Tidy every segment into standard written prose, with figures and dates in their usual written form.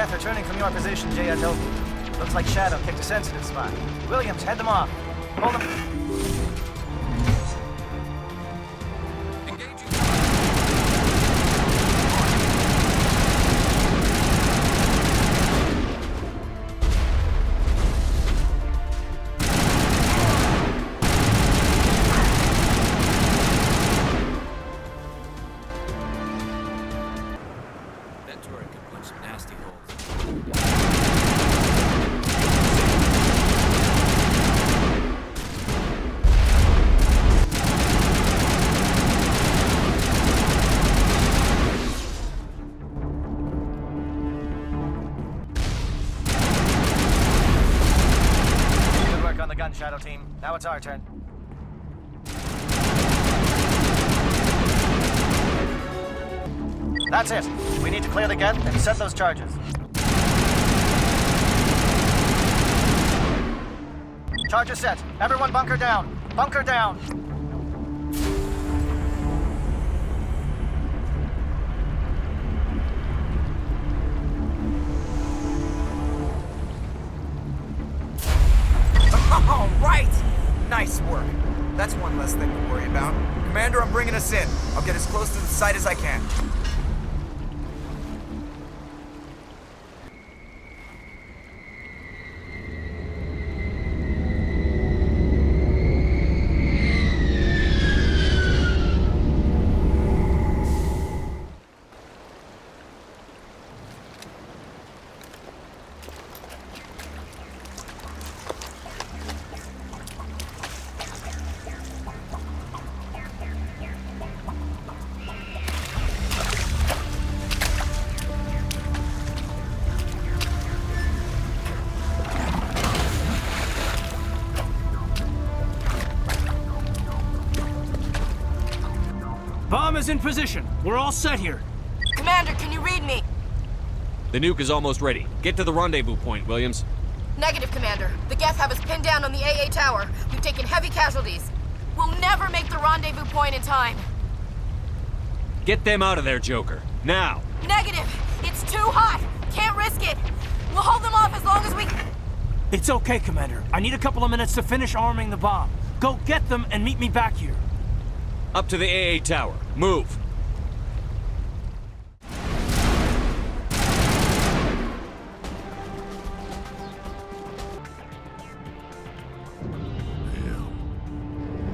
Geth returning from your position, J.L. Looks like Shadow picked a sensitive spot. Williams, head them off. Hold them. Shadow team. Now it's our turn. That's it. We need to clear the Geth and set those charges. Charges set. Everyone bunker down. Bunker down. All right! Nice work. That's one less thing to worry about. Commander, I'm bringing us in. I'll get as close to the site as I can. Bomb is in position. We're all set here. Commander, can you read me? The nuke is almost ready. Get to the rendezvous point, Williams. Negative, Commander. The Geth have us pinned down on the AA tower. We've taken heavy casualties. We'll never make the rendezvous point in time. Get them out of there, Joker. Now! Negative! It's too hot! Can't risk it! We'll hold them off as long as we... It's okay, Commander. I need a couple of minutes to finish arming the bomb. Go get them and meet me back here. Up to the AA tower. Move!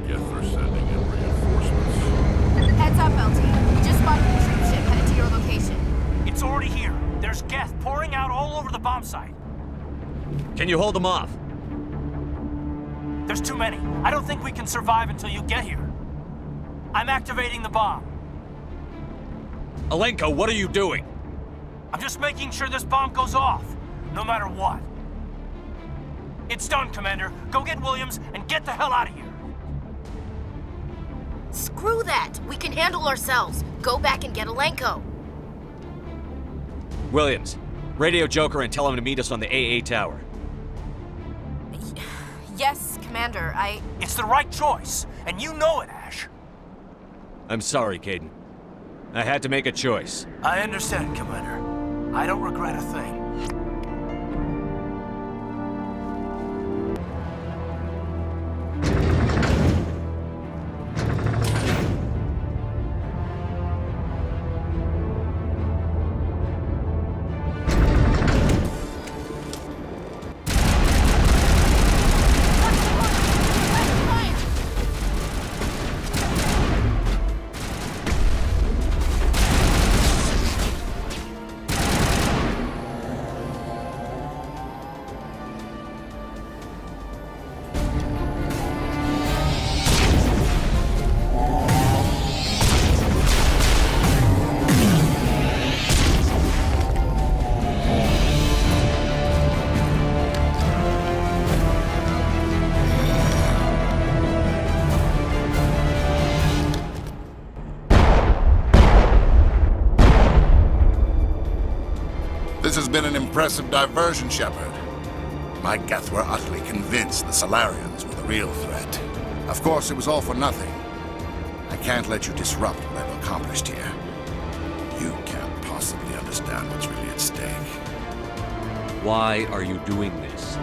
Geth are sending in reinforcements. Heads up, LT. We just spotted a troop ship headed to your location. It's already here. There's Geth pouring out all over the bomb site. Can you hold them off? There's too many. I don't think we can survive until you get here. I'm activating the bomb. Alenko, what are you doing? I'm just making sure this bomb goes off, no matter what. It's done, Commander. Go get Williams and get the hell out of here. Screw that! We can handle ourselves. Go back and get Alenko. Williams, radio Joker and tell him to meet us on the AA tower. Yes, Commander, It's the right choice, and you know it, Ash. I'm sorry, Caden. I had to make a choice. I understand, Commander. I don't regret a thing. This has been an impressive diversion, Shepard. My Geth were utterly convinced the Solarians were the real threat. Of course, it was all for nothing. I can't let you disrupt what I've accomplished here. You can't possibly understand what's really at stake. Why are you doing this?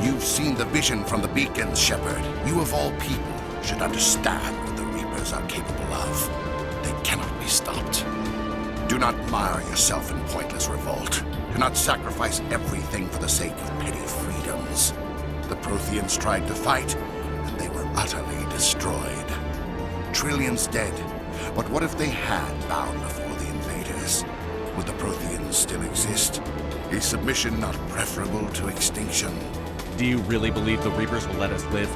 You've seen the vision from the beacons, Shepard. You of all people should understand what the Reapers are capable of. They cannot be stopped. Do not mire yourself in pointless revolt. Do not sacrifice everything for the sake of petty freedoms. The Protheans tried to fight, and they were utterly destroyed. Trillions dead. But what if they had bowed before the invaders? Would the Protheans still exist? Is submission not preferable to extinction? Do you really believe the Reapers will let us live?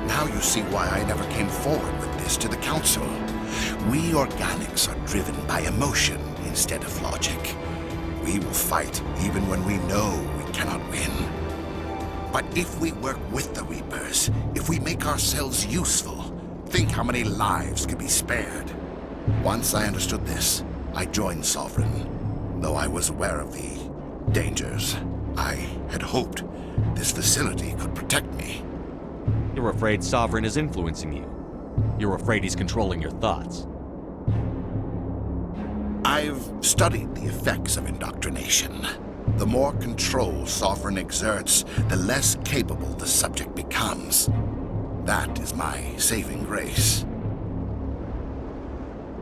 Now you see why I never came forward with this to the Council. We organics are driven by emotion instead of logic. We will fight even when we know we cannot win. But if we work with the Reapers, if we make ourselves useful, think how many lives could be spared. Once I understood this, I joined Sovereign, though I was aware of the dangers. I had hoped this facility could protect me. You're afraid Sovereign is influencing you. You're afraid he's controlling your thoughts. I've studied the effects of indoctrination. The more control Sovereign exerts, the less capable the subject becomes. That is my saving grace.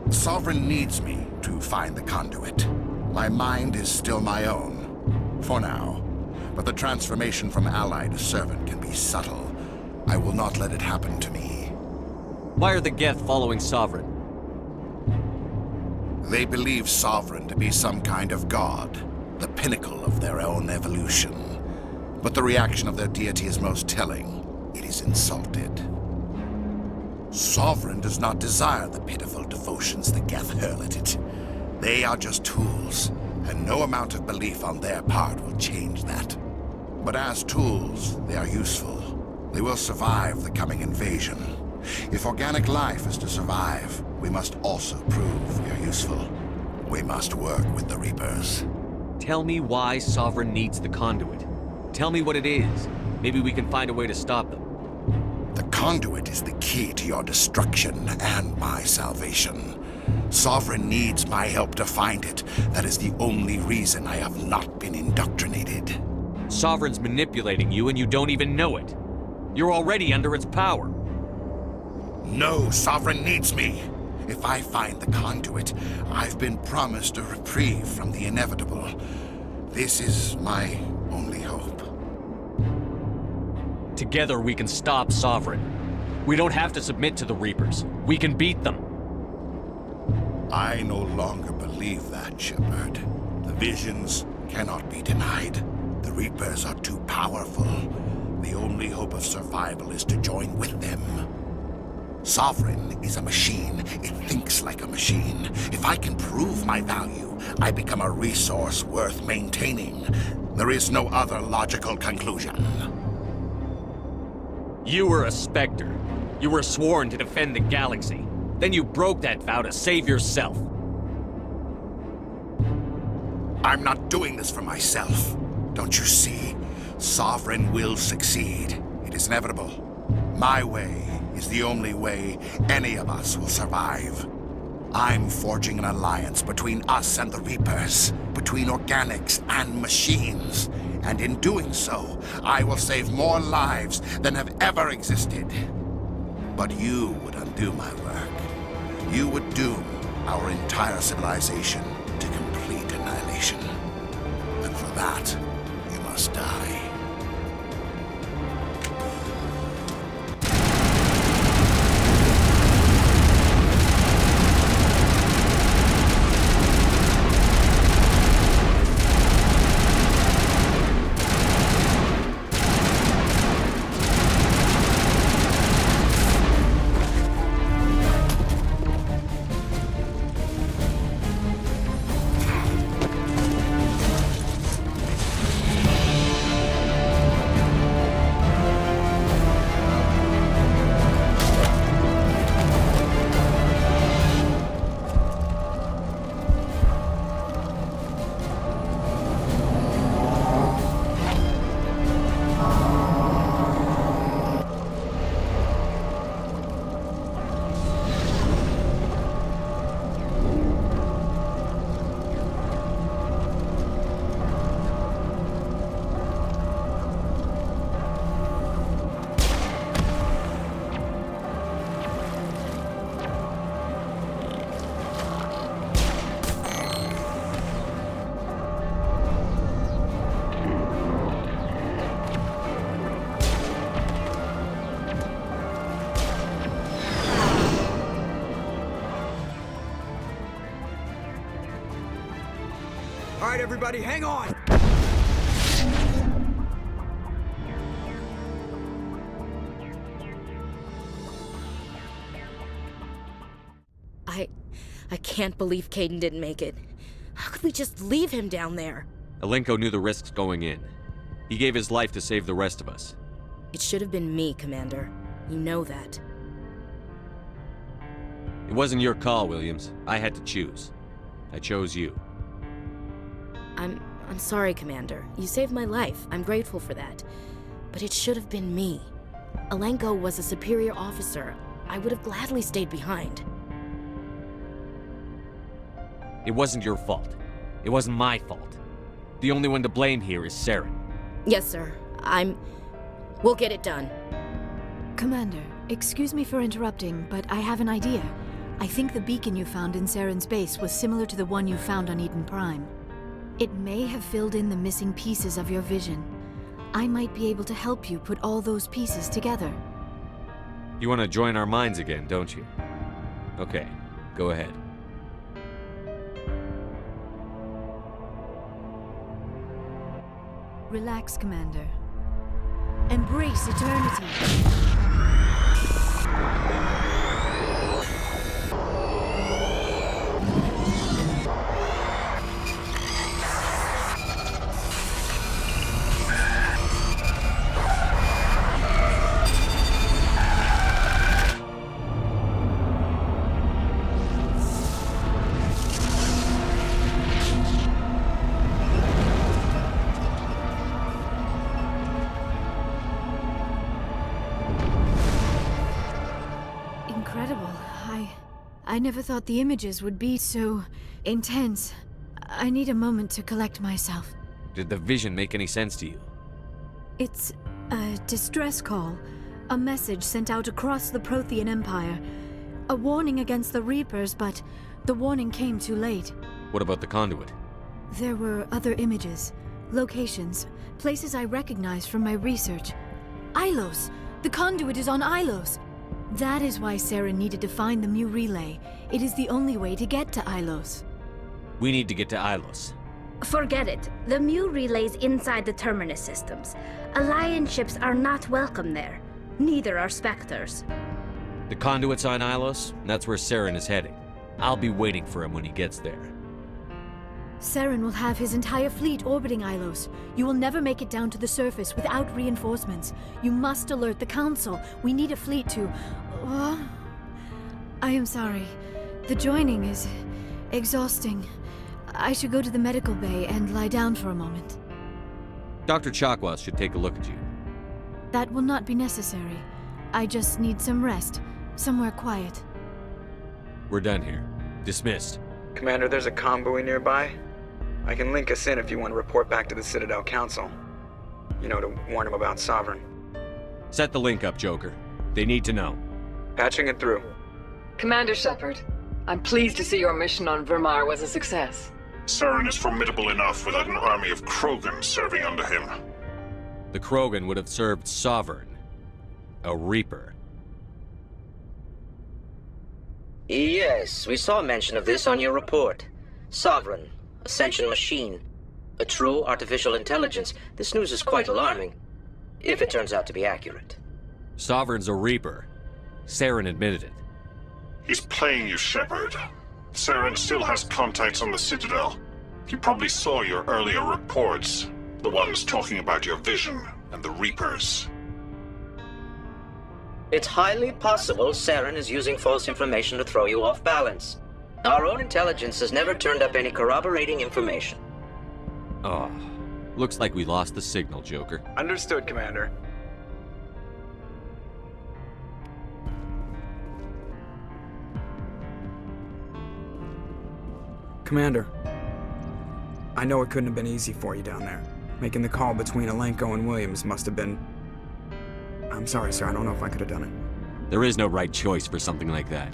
Sovereign needs me to find the conduit. My mind is still my own, for now. But the transformation from ally to servant can be subtle. I will not let it happen to me. Why are the Geth following Sovereign? They believe Sovereign to be some kind of god, the pinnacle of their own evolution. But the reaction of their deity is most telling. It is insulted. Sovereign does not desire the pitiful devotions the Geth hurl at it. They are just tools, and no amount of belief on their part will change that. But as tools, they are useful. They will survive the coming invasion. If organic life is to survive, we must also prove we are useful. We must work with the Reapers. Tell me why Sovereign needs the conduit. Tell me what it is. Maybe we can find a way to stop them. The conduit is the key to your destruction and my salvation. Sovereign needs my help to find it. That is the only reason I have not been indoctrinated. Sovereign's manipulating you and you don't even know it. You're already under its power. No, Sovereign needs me. If I find the conduit, I've been promised a reprieve from the inevitable. This is my only hope. Together we can stop Sovereign. We don't have to submit to the Reapers. We can beat them. I no longer believe that, Shepard. The visions cannot be denied. The Reapers are too powerful. The only hope of survival is to join with them. Sovereign is a machine. It thinks like a machine. If I can prove my value, I become a resource worth maintaining. There is no other logical conclusion. You were a Spectre. You were sworn to defend the galaxy. Then you broke that vow to save yourself. I'm not doing this for myself. Don't you see? Sovereign will succeed. It is inevitable. My way is the only way any of us will survive. I'm forging an alliance between us and the Reapers, between organics and machines. And in doing so, I will save more lives than have ever existed. But you would undo my work. You would doom our entire civilization to complete annihilation. And for that, you must die. All right, everybody, hang on! I can't believe Caden didn't make it. How could we just leave him down there? Alenko knew the risks going in. He gave his life to save the rest of us. It should have been me, Commander. You know that. It wasn't your call, Williams. I had to choose. I chose you. I'm sorry, Commander. You saved my life. I'm grateful for that. But it should have been me. Alenko was a superior officer. I would have gladly stayed behind. It wasn't your fault. It wasn't my fault. The only one to blame here is Saren. Yes, sir. We'll get it done. Commander, excuse me for interrupting, but I have an idea. I think the beacon you found in Saren's base was similar to the one you found on Eden Prime. It may have filled in the missing pieces of your vision. I might be able to help you put all those pieces together. You want to join our minds again, don't you? Okay, go ahead. Relax, Commander. Embrace eternity. Incredible. I never thought the images would be so intense. I need a moment to collect myself. Did the vision make any sense to you? It's a distress call. A message sent out across the Prothean Empire. A warning against the Reapers, but the warning came too late. What about the conduit? There were other images, locations, places I recognized from my research. Ilos! The conduit is on Ilos! That is why Saren needed to find the Mu relay. It is the only way to get to Ilos. We need to get to Ilos. Forget it. The Mu relay's inside the Terminus systems. Alliance ships are not welcome there. Neither are Spectres. The conduit's on Ilos, and that's where Saren is heading. I'll be waiting for him when he gets there. Saren will have his entire fleet orbiting Ilos. You will never make it down to the surface without reinforcements. You must alert the Council. We need a fleet to... I am sorry. The joining is exhausting. I should go to the medical bay and lie down for a moment. Dr. Chakwas should take a look at you. That will not be necessary. I just need some rest. Somewhere quiet. We're done here. Dismissed. Commander, there's a convoy nearby. I can link us in if you want to report back to the Citadel Council. You know, to warn them about Sovereign. Set the link up, Joker. They need to know. Patching it through. Commander Shepard, I'm pleased to see your mission on Vermar was a success. Saren is formidable enough without an army of Krogan serving under him. The Krogan would have served Sovereign. A Reaper. Yes, we saw mention of this on your report. Sovereign, Ascension machine, a true artificial intelligence. This news is quite alarming, if it turns out to be accurate. Sovereign's a Reaper. Saren admitted it. He's playing you, Shepard. Saren still has contacts on the Citadel. He probably saw your earlier reports, the ones talking about your vision and the Reapers. It's highly possible Saren is using false information to throw you off balance. Our own intelligence has never turned up any corroborating information. Oh, looks like we lost the signal, Joker. Understood, Commander. Commander, I know it couldn't have been easy for you down there. Making the call between Alenko and Williams must have been... I'm sorry, sir. I don't know if I could have done it. There is no right choice for something like that.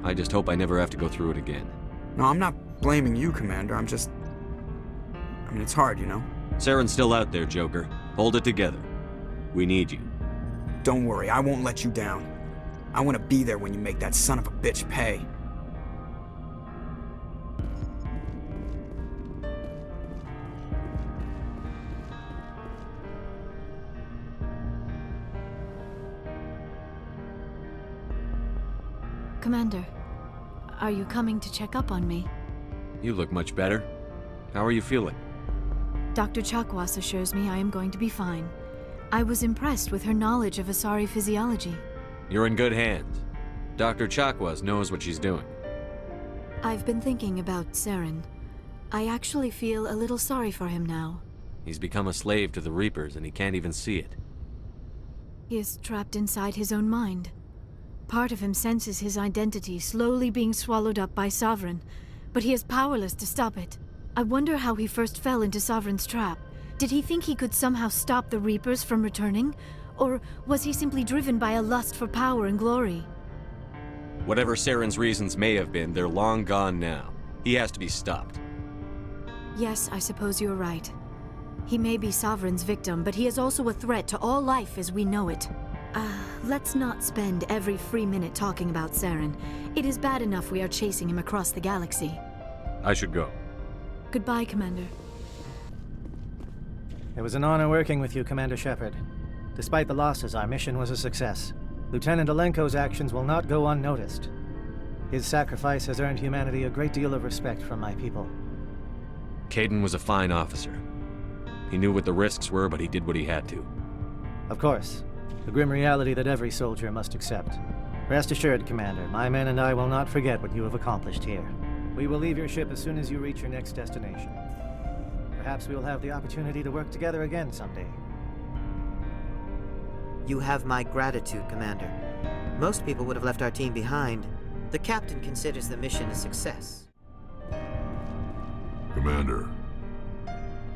I just hope I never have to go through it again. No, I'm not blaming you, Commander. I'm just... I mean, it's hard, you know? Saren's still out there, Joker. Hold it together. We need you. Don't worry, I won't let you down. I want to be there when you make that son of a bitch pay. Commander, are you coming to check up on me? You look much better. How are you feeling? Dr. Chakwas assures me I am going to be fine. I was impressed with her knowledge of Asari physiology. You're in good hands. Dr. Chakwas knows what she's doing. I've been thinking about Saren. I actually feel a little sorry for him now. He's become a slave to the Reapers and he can't even see it. He is trapped inside his own mind. Part of him senses his identity slowly being swallowed up by Sovereign, but he is powerless to stop it. I wonder how he first fell into Sovereign's trap. Did he think he could somehow stop the Reapers from returning? Or was he simply driven by a lust for power and glory? Whatever Saren's reasons may have been, they're long gone now. He has to be stopped. Yes, I suppose you're right. He may be Sovereign's victim, but he is also a threat to all life as we know it. Let's not spend every free minute talking about Saren. It is bad enough we are chasing him across the galaxy. I should go. Goodbye, Commander. It was an honor working with you, Commander Shepard. Despite the losses, our mission was a success. Lieutenant Alenko's actions will not go unnoticed. His sacrifice has earned humanity a great deal of respect from my people. Caden was a fine officer. He knew what the risks were, but he did what he had to. Of course. The grim reality that every soldier must accept. Rest assured, Commander, my men and I will not forget what you have accomplished here. We will leave your ship as soon as you reach your next destination. Perhaps we will have the opportunity to work together again someday. You have my gratitude, Commander. Most people would have left our team behind. The captain considers the mission a success. Commander,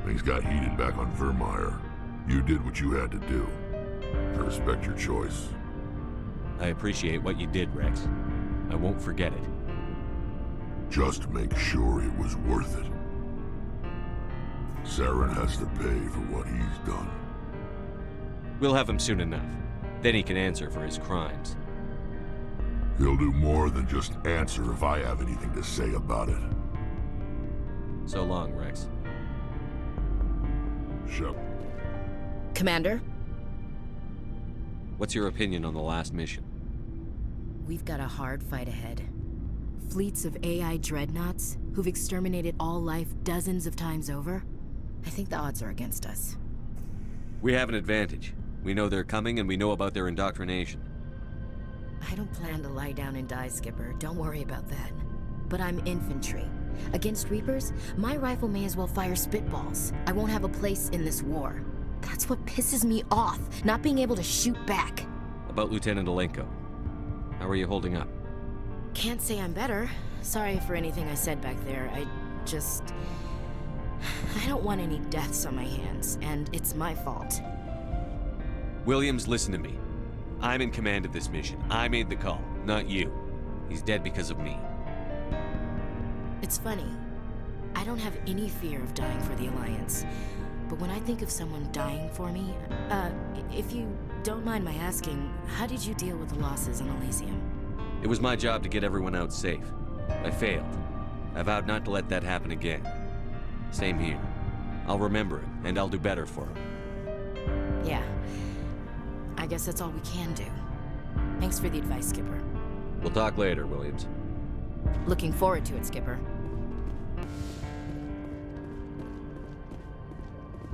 things got heated back on Vermeer. You did what you had to do. I respect your choice. I appreciate what you did, Rex. I won't forget it. Just make sure it was worth it. Saren has to pay for what he's done. We'll have him soon enough. Then he can answer for his crimes. He'll do more than just answer if I have anything to say about it. So long, Rex. Shep. Commander? What's your opinion on the last mission? We've got a hard fight ahead. Fleets of AI dreadnoughts who've exterminated all life dozens of times over. I think the odds are against us. We have an advantage. We know they're coming and we know about their indoctrination. I don't plan to lie down and die, Skipper. Don't worry about that. But I'm infantry. Against Reapers, my rifle may as well fire spitballs. I won't have a place in this war. That's what pisses me off, not being able to shoot back. About Lieutenant Alenko. How are you holding up? Can't say I'm better. Sorry for anything I said back there. I don't want any deaths on my hands, and it's my fault. Williams, listen to me. I'm in command of this mission. I made the call, not you. He's dead because of me. It's funny. I don't have any fear of dying for the Alliance. But when I think of someone dying for me, if you don't mind my asking, how did you deal with the losses on Elysium? It was my job to get everyone out safe. I failed. I vowed not to let that happen again. Same here. I'll remember him, and I'll do better for him. Yeah. I guess that's all we can do. Thanks for the advice, Skipper. We'll talk later, Williams. Looking forward to it, Skipper.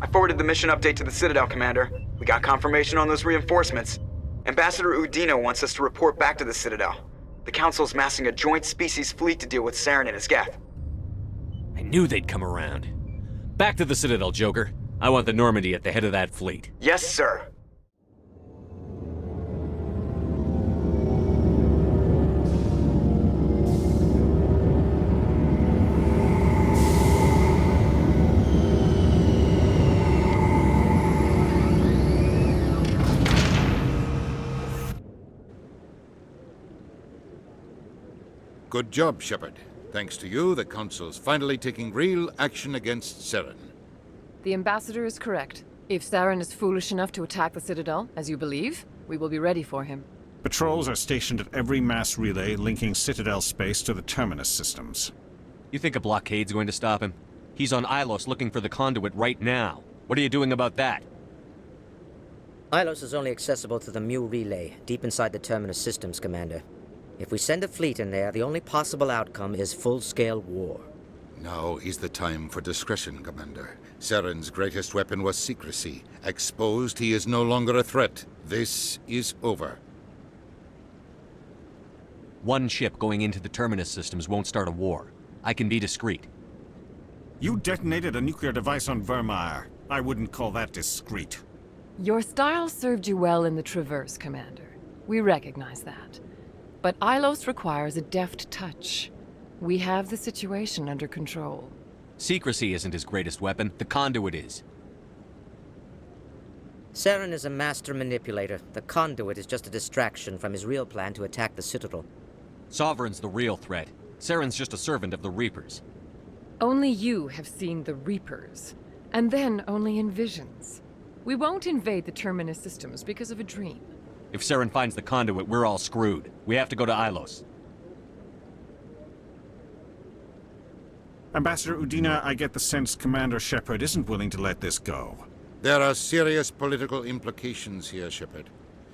I forwarded the mission update to the Citadel, Commander. We got confirmation on those reinforcements. Ambassador Udino wants us to report back to the Citadel. The Council's massing a joint species fleet to deal with Saren and his geth. I knew they'd come around. Back to the Citadel, Joker. I want the Normandy at the head of that fleet. Yes, sir. Good job, Shepard. Thanks to you, the Council's finally taking real action against Saren. The Ambassador is correct. If Saren is foolish enough to attack the Citadel, as you believe, we will be ready for him. Patrols are stationed at every mass relay linking Citadel space to the Terminus systems. You think a blockade's going to stop him? He's on Ilos looking for the conduit right now. What are you doing about that? Ilos is only accessible to the Mu relay, deep inside the Terminus systems, Commander. If we send a fleet in there, the only possible outcome is full-scale war. Now is the time for discretion, Commander. Saren's greatest weapon was secrecy. Exposed, he is no longer a threat. This is over. One ship going into the terminus systems won't start a war. I can be discreet. You detonated a nuclear device on Vermeer. I wouldn't call that discreet. Your style served you well in the Traverse, Commander. We recognize that. But Ilos requires a deft touch. We have the situation under control. Secrecy isn't his greatest weapon. The conduit is. Saren is a master manipulator. The conduit is just a distraction from his real plan to attack the Citadel. Sovereign's the real threat. Saren's just a servant of the Reapers. Only you have seen the Reapers. And then only in visions. We won't invade the Terminus systems because of a dream. If Saren finds the conduit, we're all screwed. We have to go to Ilos. Ambassador Udina, I get the sense Commander Shepard isn't willing to let this go. There are serious political implications here, Shepard.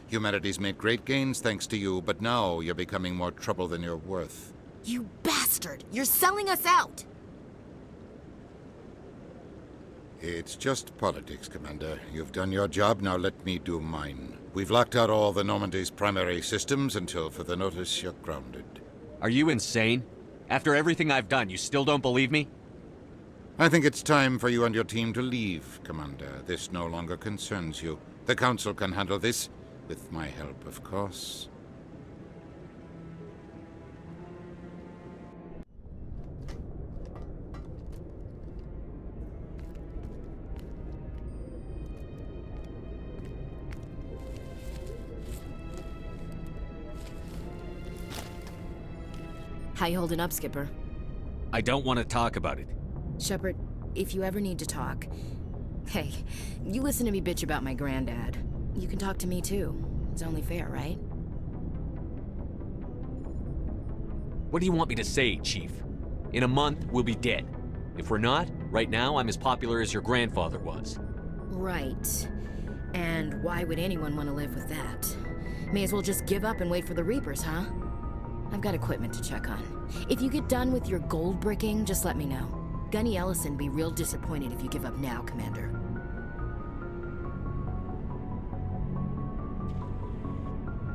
Humanity's made great gains thanks to you, but now you're becoming more trouble than you're worth. You bastard! You're selling us out! It's just politics, Commander. You've done your job, now let me do mine. We've locked out all the Normandy's primary systems until further notice you're grounded. Are you insane? After everything I've done, you still don't believe me? I think it's time for you and your team to leave, Commander. This no longer concerns you. The Council can handle this, with my help, of course. How you holding up, Skipper? I don't want to talk about it. Shepard, if you ever need to talk... Hey, you listen to me bitch about my granddad. You can talk to me too. It's only fair, right? What do you want me to say, Chief? In a month, we'll be dead. If we're not, right now I'm as popular as your grandfather was. Right. And why would anyone want to live with that? May as well just give up and wait for the Reapers, huh? I've got equipment to check on. If you get done with your gold bricking, just let me know. Gunny Ellison be real disappointed if you give up now, Commander.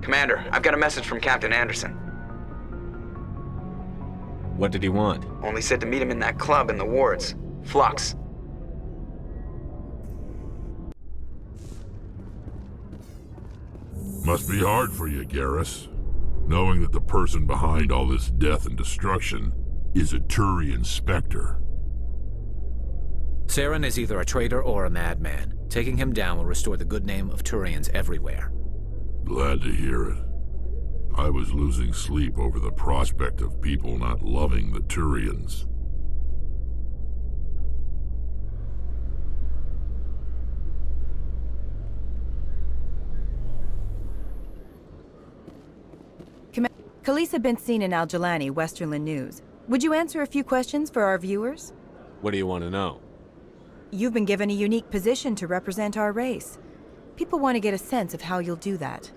Commander, I've got a message from Captain Anderson. What did he want? Only said to meet him in that club in the wards. Flux. Must be hard for you, Garrus, knowing that the person behind all this death and destruction is a Turian Spectre. Saren is either a traitor or a madman. Taking him down will restore the good name of Turians everywhere. Glad to hear it. I was losing sleep over the prospect of people not loving the Turians. Khaleesa been seen in Al-Jalani, Westerland News. Would you answer a few questions for our viewers? What do you want to know? You've been given a unique position to represent our race. People want to get a sense of how you'll do that.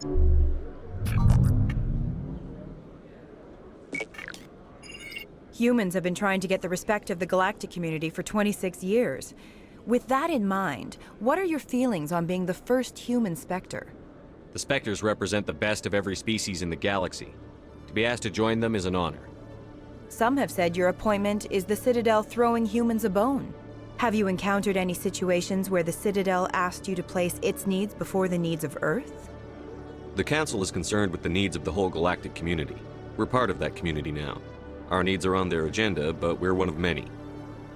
Humans have been trying to get the respect of the galactic community for 26 years. With that in mind, what are your feelings on being the first human Spectre? The Spectres represent the best of every species in the galaxy. To be asked to join them is an honor. Some have said your appointment is the Citadel throwing humans a bone. Have you encountered any situations where the Citadel asked you to place its needs before the needs of Earth? The Council is concerned with the needs of the whole galactic community. We're part of that community now. Our needs are on their agenda, but we're one of many.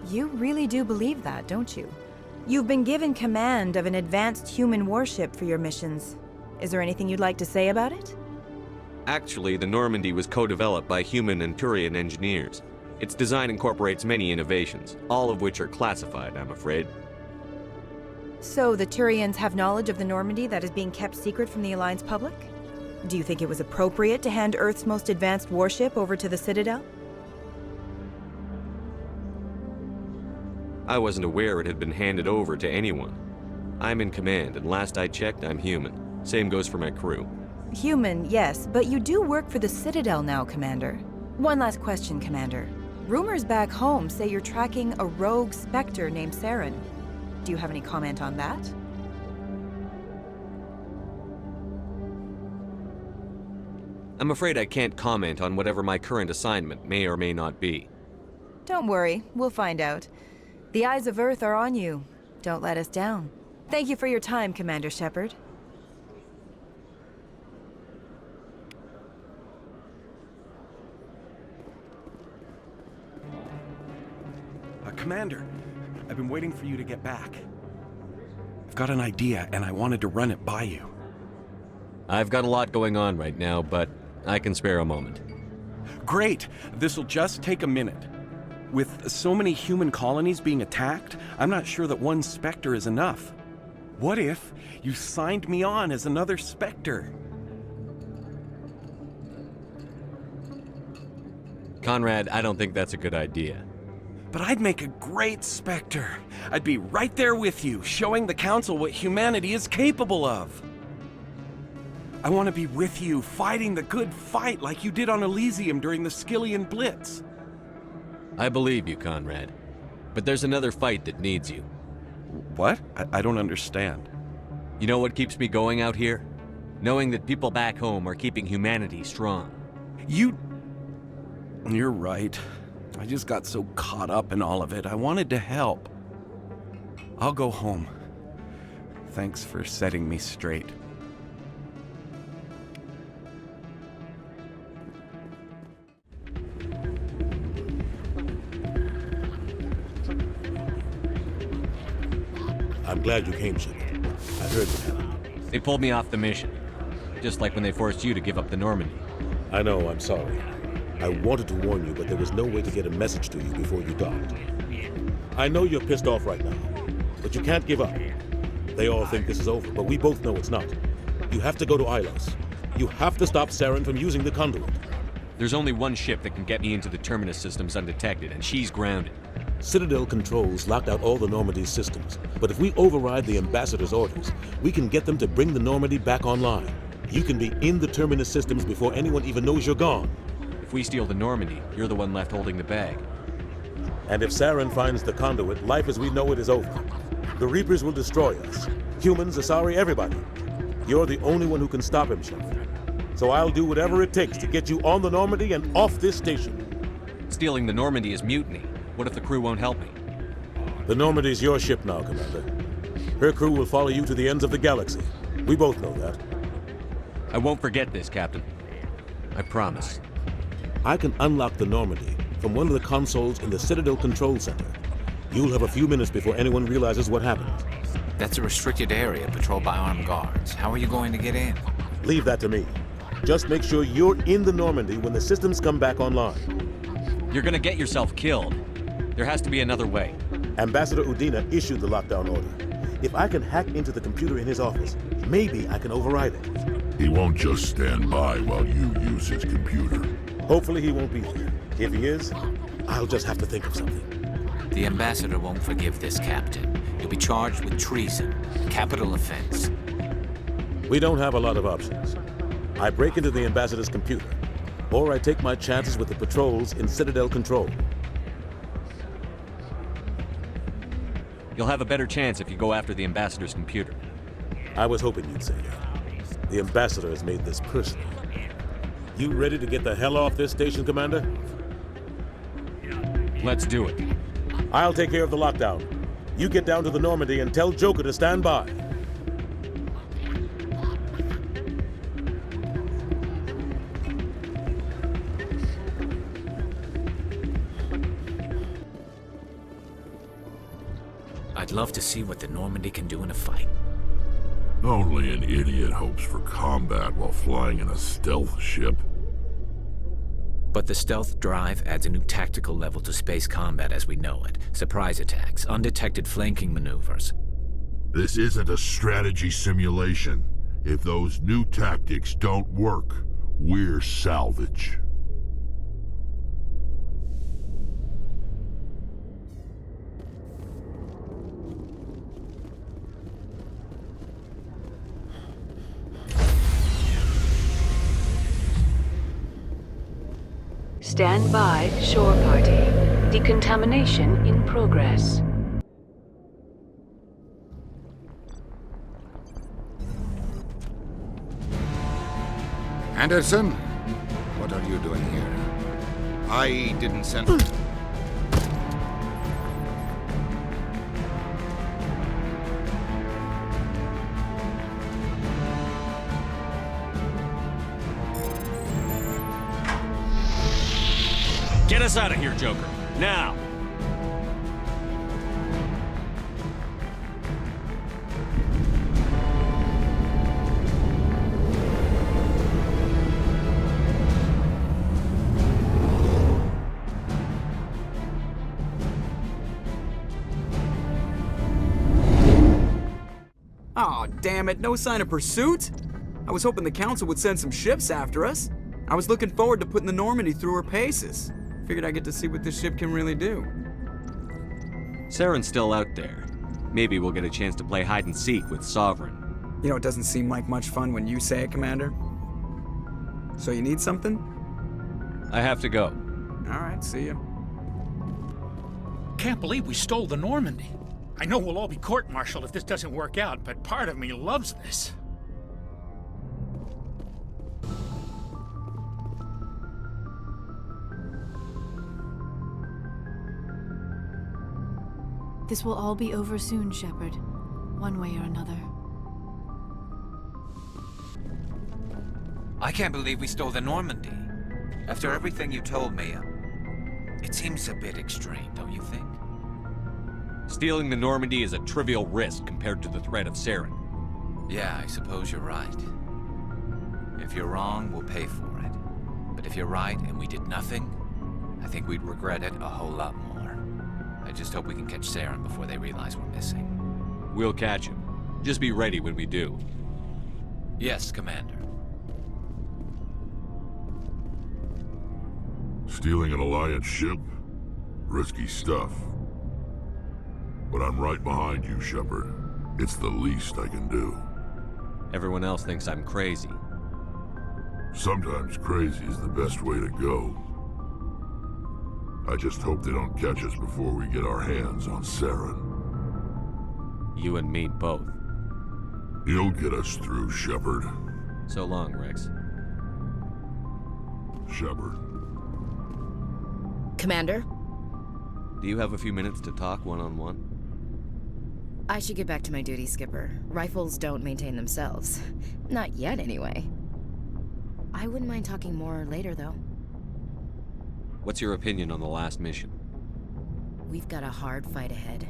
You really do believe that, don't you? You've been given command of an advanced human warship for your missions. Is there anything you'd like to say about it? Actually, the Normandy was co-developed by human and Turian engineers. Its design incorporates many innovations, all of which are classified, I'm afraid. So the Turians have knowledge of the Normandy that is being kept secret from the Alliance public? Do you think it was appropriate to hand Earth's most advanced warship over to the Citadel? I wasn't aware it had been handed over to anyone. I'm in command, and last I checked, I'm human. Same goes for my crew. Human, yes, but you do work for the Citadel now, Commander. One last question, Commander. Rumors back home say you're tracking a rogue Spectre named Saren. Do you have any comment on that? I'm afraid I can't comment on whatever my current assignment may or may not be. Don't worry, we'll find out. The eyes of Earth are on you. Don't let us down. Thank you for your time, Commander Shepard. Commander, I've been waiting for you to get back. I've got an idea, and I wanted to run it by you. I've got a lot going on right now, but I can spare a moment. Great! This'll just take a minute. With so many human colonies being attacked, I'm not sure that one Spectre is enough. What if you signed me on as another Spectre? Conrad, I don't think that's a good idea. But I'd make a great Spectre. I'd be right there with you, showing the Council what humanity is capable of. I want to be with you, fighting the good fight like you did on Elysium during the Skillian Blitz. I believe you, Conrad. But there's another fight that needs you. What? I don't understand. You know what keeps me going out here? Knowing that people back home are keeping humanity strong. You're right. I just got so caught up in all of it. I wanted to help. I'll go home. Thanks for setting me straight. I'm glad you came, Shepard. I heard what happened. They pulled me off the mission. Just like when they forced you to give up the Normandy. I know, I'm sorry. I wanted to warn you, but there was no way to get a message to you before you docked. I know you're pissed off right now, but you can't give up. They all think this is over, but we both know it's not. You have to go to Ilos. You have to stop Saren from using the conduit. There's only one ship that can get me into the Terminus systems undetected, and she's grounded. Citadel controls locked out all the Normandy's systems, but if we override the Ambassador's orders, we can get them to bring the Normandy back online. You can be in the Terminus systems before anyone even knows you're gone. If we steal the Normandy, you're the one left holding the bag. And if Saren finds the conduit, life as we know it is over. The Reapers will destroy us. Humans, Asari, everybody. You're the only one who can stop him, Shepard. So I'll do whatever it takes to get you on the Normandy and off this station. Stealing the Normandy is mutiny. What if the crew won't help me? The Normandy's your ship now, Commander. Her crew will follow you to the ends of the galaxy. We both know that. I won't forget this, Captain. I promise. I can unlock the Normandy from one of the consoles in the Citadel Control Center. You'll have a few minutes before anyone realizes what happened. That's a restricted area patrolled by armed guards. How are you going to get in? Leave that to me. Just make sure you're in the Normandy when the systems come back online. You're gonna get yourself killed. There has to be another way. Ambassador Udina issued the lockdown order. If I can hack into the computer in his office, maybe I can override it. He won't just stand by while you use his computer. Hopefully he won't be there. If he is, I'll just have to think of something. The Ambassador won't forgive this, Captain. You'll be charged with treason, a capital offense. We don't have a lot of options. I break into the Ambassador's computer, or I take my chances with the patrols in Citadel Control. You'll have a better chance if you go after the Ambassador's computer. I was hoping you'd say that. The Ambassador has made this personal. You ready to get the hell off this station, Commander? Let's do it. I'll take care of the lockdown. You get down to the Normandy and tell Joker to stand by. I'd love to see what the Normandy can do in a fight. Only an idiot hopes for combat while flying in a stealth ship. But the stealth drive adds a new tactical level to space combat as we know it. Surprise attacks, undetected flanking maneuvers. This isn't a strategy simulation. If those new tactics don't work, we're salvage. Stand by, shore party. Decontamination in progress. Anderson, what are you doing here? I didn't send... Get us out of here, Joker. Now! Aw, damn it, no sign of pursuit? I was hoping the Council would send some ships after us. I was looking forward to putting the Normandy through her paces. Figured I'd get to see what this ship can really do. Saren's still out there. Maybe we'll get a chance to play hide and seek with Sovereign. You know, it doesn't seem like much fun when you say it, Commander. So you need something? I have to go. Alright, see ya. Can't believe we stole the Normandy. I know we'll all be court-martialed if this doesn't work out, but part of me loves this. This will all be over soon, Shepard. One way or another. I can't believe we stole the Normandy. After everything you told me, it seems a bit extreme, don't you think? Stealing the Normandy is a trivial risk compared to the threat of Saren. Yeah, I suppose you're right. If you're wrong, we'll pay for it. But if you're right and we did nothing, I think we'd regret it a whole lot more. I just hope we can catch Saren before they realize we're missing. We'll catch him. Just be ready when we do. Yes, Commander. Stealing an Alliance ship? Risky stuff. But I'm right behind you, Shepard. It's the least I can do. Everyone else thinks I'm crazy. Sometimes crazy is the best way to go. I just hope they don't catch us before we get our hands on Saren. You and me both. You'll get us through, Shepard. So long, Rex. Shepard. Commander? Do you have a few minutes to talk one-on-one? I should get back to my duty, Skipper. Rifles don't maintain themselves. Not yet, anyway. I wouldn't mind talking more later, though. What's your opinion on the last mission? We've got a hard fight ahead.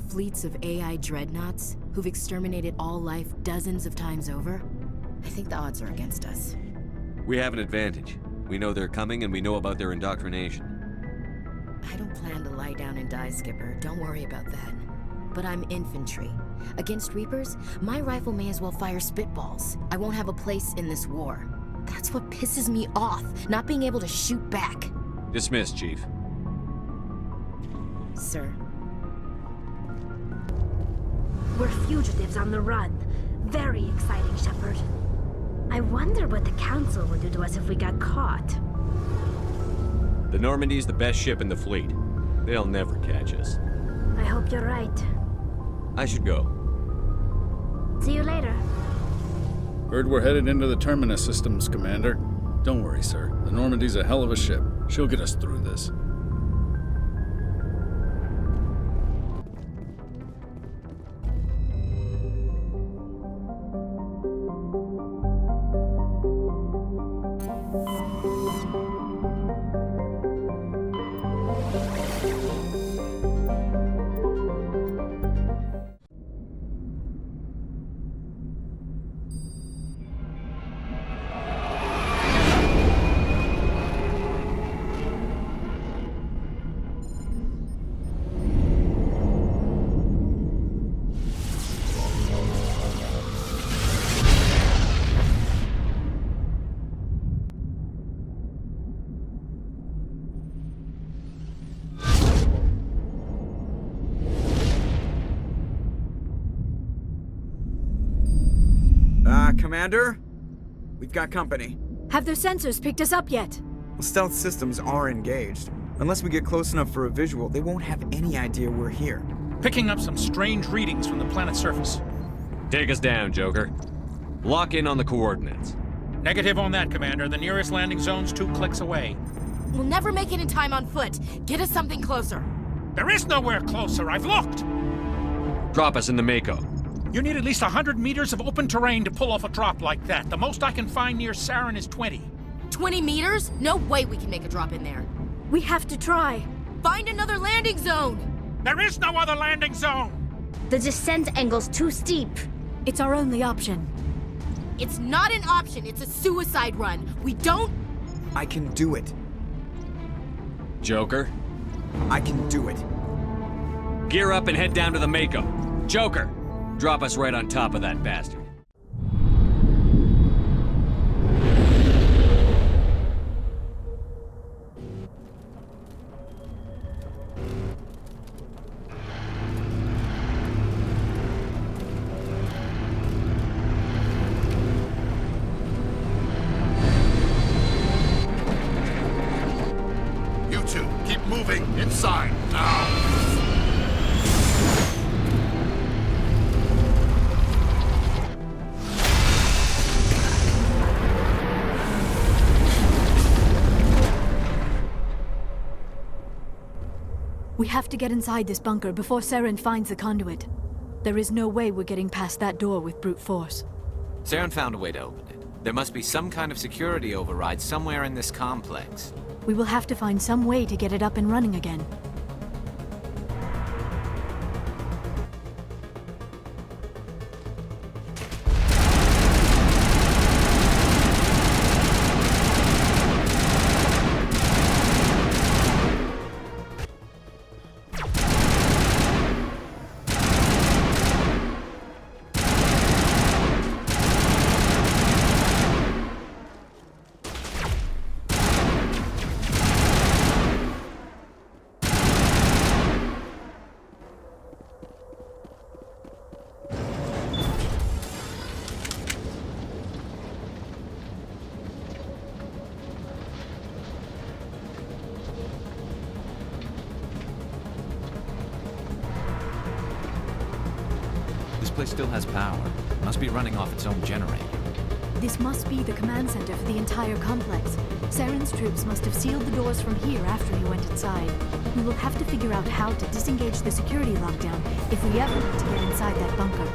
Fleets of AI dreadnoughts who've exterminated all life dozens of times over. I think the odds are against us. We have an advantage. We know they're coming and we know about their indoctrination. I don't plan to lie down and die, Skipper. Don't worry about that. But I'm infantry. Against Reapers, my rifle may as well fire spitballs. I won't have a place in this war. That's what pisses me off, not being able to shoot back. Dismissed, Chief. Sir. We're fugitives on the run. Very exciting, Shepard. I wonder what the Council would do to us if we got caught. The Normandy's the best ship in the fleet. They'll never catch us. I hope you're right. I should go. See you later. Heard we're headed into the Terminus systems, Commander. Don't worry, sir. The Normandy's a hell of a ship. She'll get us through this. Commander? We've got company. Have their sensors picked us up yet? Stealth systems are engaged. Unless we get close enough for a visual, they won't have any idea we're here. Picking up some strange readings from the planet's surface. Take us down, Joker. Lock in on the coordinates. Negative on that, Commander. The nearest landing zone's 2 clicks away. We'll never make it in time on foot. Get us something closer. There is nowhere closer. I've looked. Drop us in the Mako. You need at least 100 meters of open terrain to pull off a drop like that. The most I can find near Saren is 20. 20 meters? No way we can make a drop in there. We have to try. Find another landing zone! There is no other landing zone! The descent angle's too steep. It's our only option. It's not an option, it's a suicide run. We don't... I can do it. Joker? I can do it. Gear up and head down to the Mako. Joker, drop us right on top of that bastard. You two, keep moving inside now. We have to get inside this bunker before Saren finds the conduit. There is no way we're getting past that door with brute force. Saren found a way to open it. There must be some kind of security override somewhere in this complex. We will have to find some way to get it up and running again. This place still has power. It must be running off its own generator. This must be the command center for the entire complex. Saren's troops must have sealed the doors from here after he went inside. We will have to figure out how to disengage the security lockdown if we ever need to get inside that bunker.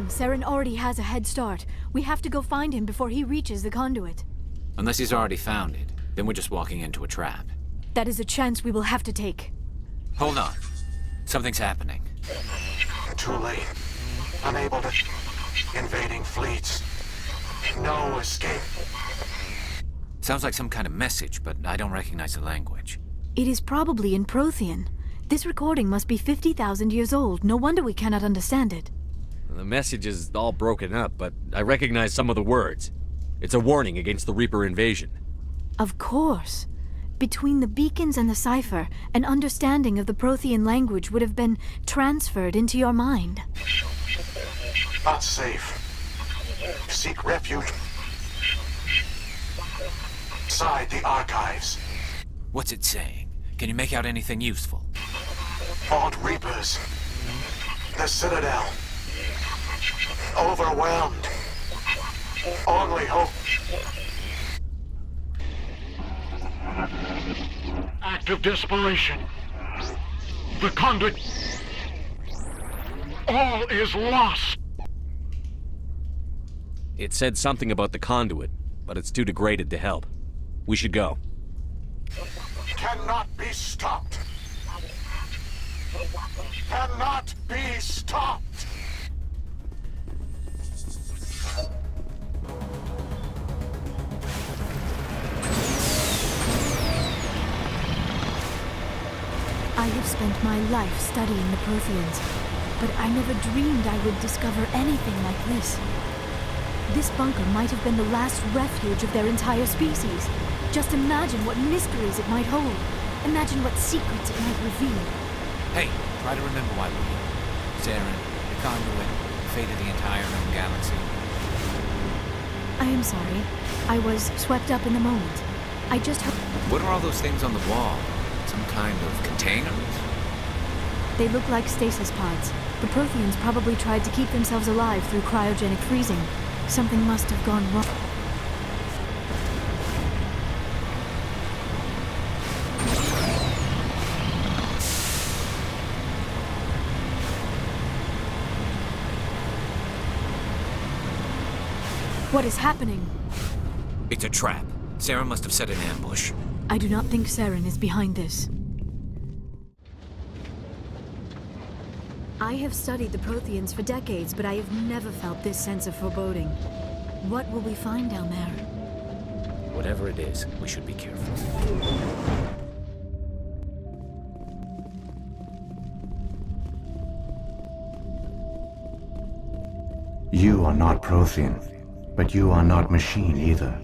Saren already has a head start. We have to go find him before he reaches the conduit. Unless he's already found it, then we're just walking into a trap. That is a chance we will have to take. Hold on. Something's happening. Too late. Unable to... Invading fleets. No escape. Sounds like some kind of message, but I don't recognize the language. It is probably in Prothean. This recording must be 50,000 years old. No wonder we cannot understand it. The message is all broken up, but I recognize some of the words. It's a warning against the Reaper invasion. Of course. Between the beacons and the cipher, an understanding of the Prothean language would have been transferred into your mind. Not safe. Seek refuge inside the archives. What's it saying? Can you make out anything useful? Fought Reapers. The Citadel. Overwhelmed. Only hope. Act of desperation. The conduit. All is lost. It said something about the conduit, but it's too degraded to help. We should go. Cannot be stopped. Cannot be stopped. spent my life studying the Protheans, but I never dreamed I would discover anything like this. This bunker might have been the last refuge of their entire species. Just imagine what mysteries it might hold. Imagine what secrets it might reveal. Hey, try to remember why we're here. Saren, the conduit, the fate of the entire known galaxy. I am sorry. I was swept up in the moment. I just heard... What are all those things on the wall? Some kind of containers? They look like stasis pods. The Protheans probably tried to keep themselves alive through cryogenic freezing. Something must have gone wrong. What is happening? It's a trap. Sarah must have set an ambush. I do not think Saren is behind this. I have studied the Protheans for decades, but I have never felt this sense of foreboding. What will we find down there? Whatever it is, we should be careful. You are not Prothean, but you are not machine either.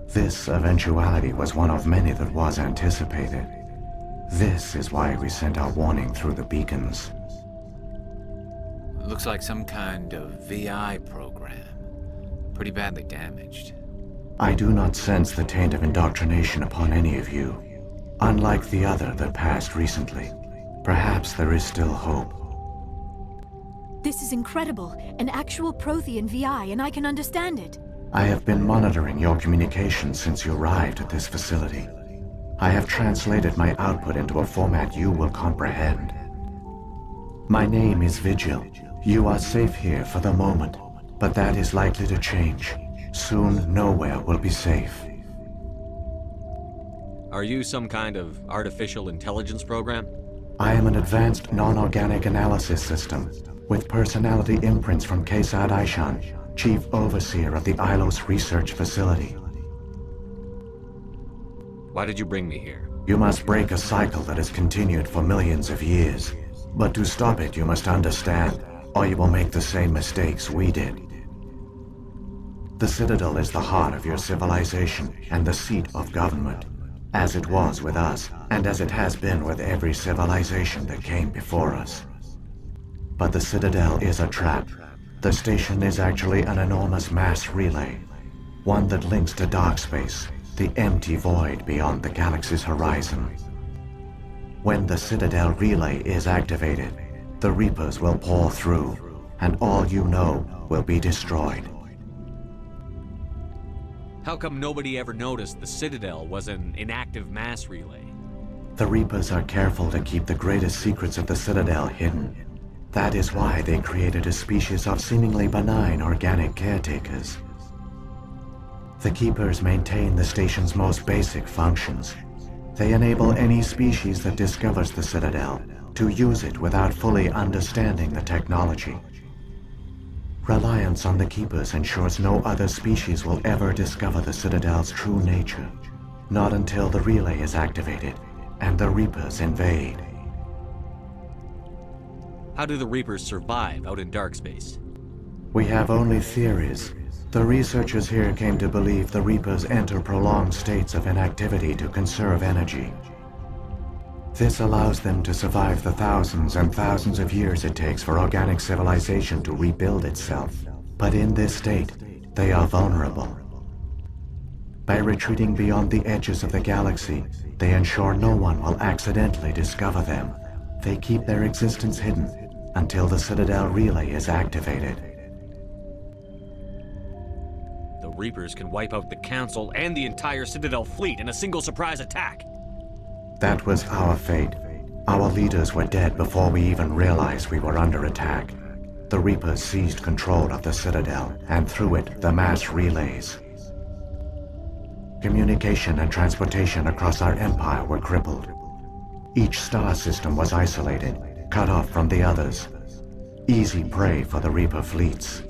This eventuality was one of many that was anticipated. This is why we sent our warning through the beacons. Looks like some kind of VI program. Pretty badly damaged. I do not sense the taint of indoctrination upon any of you. Unlike the other that passed recently, perhaps there is still hope. This is incredible. An actual Prothean VI, and I can understand it. I have been monitoring your communications since you arrived at this facility. I have translated my output into a format you will comprehend. My name is Vigil. You are safe here for the moment, but that is likely to change. Soon, nowhere will be safe. Are you some kind of artificial intelligence program? I am an advanced non-organic analysis system, with personality imprints from Kesad Aishan, Chief Overseer of the Ilos Research Facility. Why did you bring me here? You must break a cycle that has continued for millions of years. But to stop it, you must understand, or you will make the same mistakes we did. The Citadel is the heart of your civilization and the seat of government, as it was with us, and as it has been with every civilization that came before us. But the Citadel is a trap. The station is actually an enormous mass relay, one that links to dark space, the empty void beyond the galaxy's horizon. When the Citadel relay is activated, the Reapers will pour through, and all you know will be destroyed. How come nobody ever noticed the Citadel was an inactive mass relay? The Reapers are careful to keep the greatest secrets of the Citadel hidden. That is why they created a species of seemingly benign organic caretakers. The Keepers maintain the station's most basic functions. They enable any species that discovers the Citadel to use it without fully understanding the technology. Reliance on the Keepers ensures no other species will ever discover the Citadel's true nature, not until the relay is activated and the Reapers invade. How do the Reapers survive out in dark space? We have only theories. The researchers here came to believe the Reapers enter prolonged states of inactivity to conserve energy. This allows them to survive the thousands and thousands of years it takes for organic civilization to rebuild itself. But in this state, they are vulnerable. By retreating beyond the edges of the galaxy, they ensure no one will accidentally discover them. They keep their existence hidden until the Citadel relay is activated. The Reapers can wipe out the Council and the entire Citadel fleet in a single surprise attack. That was our fate. Our leaders were dead before we even realized we were under attack. The Reapers seized control of the Citadel, and through it, the mass relays. Communication and transportation across our empire were crippled. Each star system was isolated, cut off from the others. Easy prey for the Reaper fleets.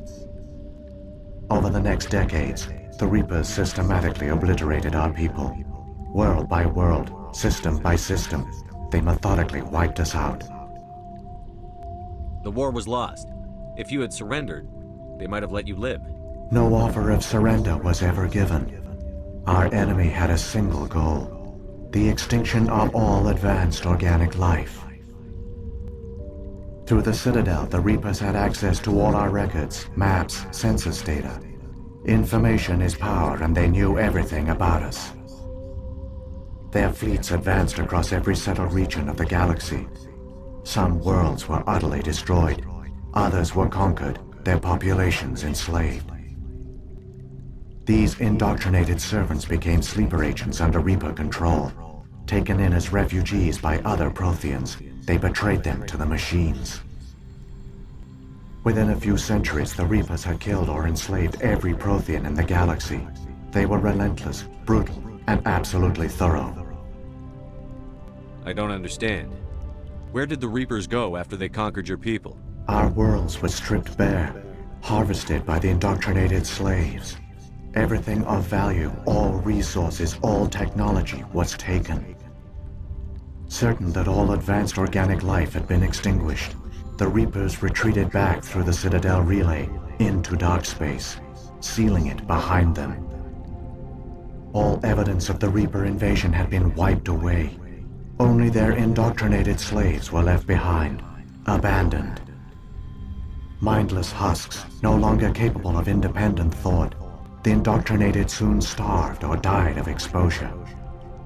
Over the next decades, the Reapers systematically obliterated our people. World by world, system by system, they methodically wiped us out. The war was lost. If you had surrendered, they might have let you live. No offer of surrender was ever given. Our enemy had a single goal: the extinction of all advanced organic life. Through the Citadel, the Reapers had access to all our records, maps, census data. Information is power, and they knew everything about us. Their fleets advanced across every settled region of the galaxy. Some worlds were utterly destroyed. Others were conquered, their populations enslaved. These indoctrinated servants became sleeper agents under Reaper control. Taken in as refugees by other Protheans, they betrayed them to the machines. Within a few centuries, the Reapers had killed or enslaved every Prothean in the galaxy. They were relentless, brutal, and absolutely thorough. I don't understand. Where did the Reapers go after they conquered your people? Our worlds were stripped bare, harvested by the indoctrinated slaves. Everything of value, all resources, all technology was taken. Certain that all advanced organic life had been extinguished, the Reapers retreated back through the Citadel relay into dark space, sealing it behind them. All evidence of the Reaper invasion had been wiped away. Only their indoctrinated slaves were left behind, abandoned. Mindless husks, no longer capable of independent thought, the indoctrinated soon starved or died of exposure.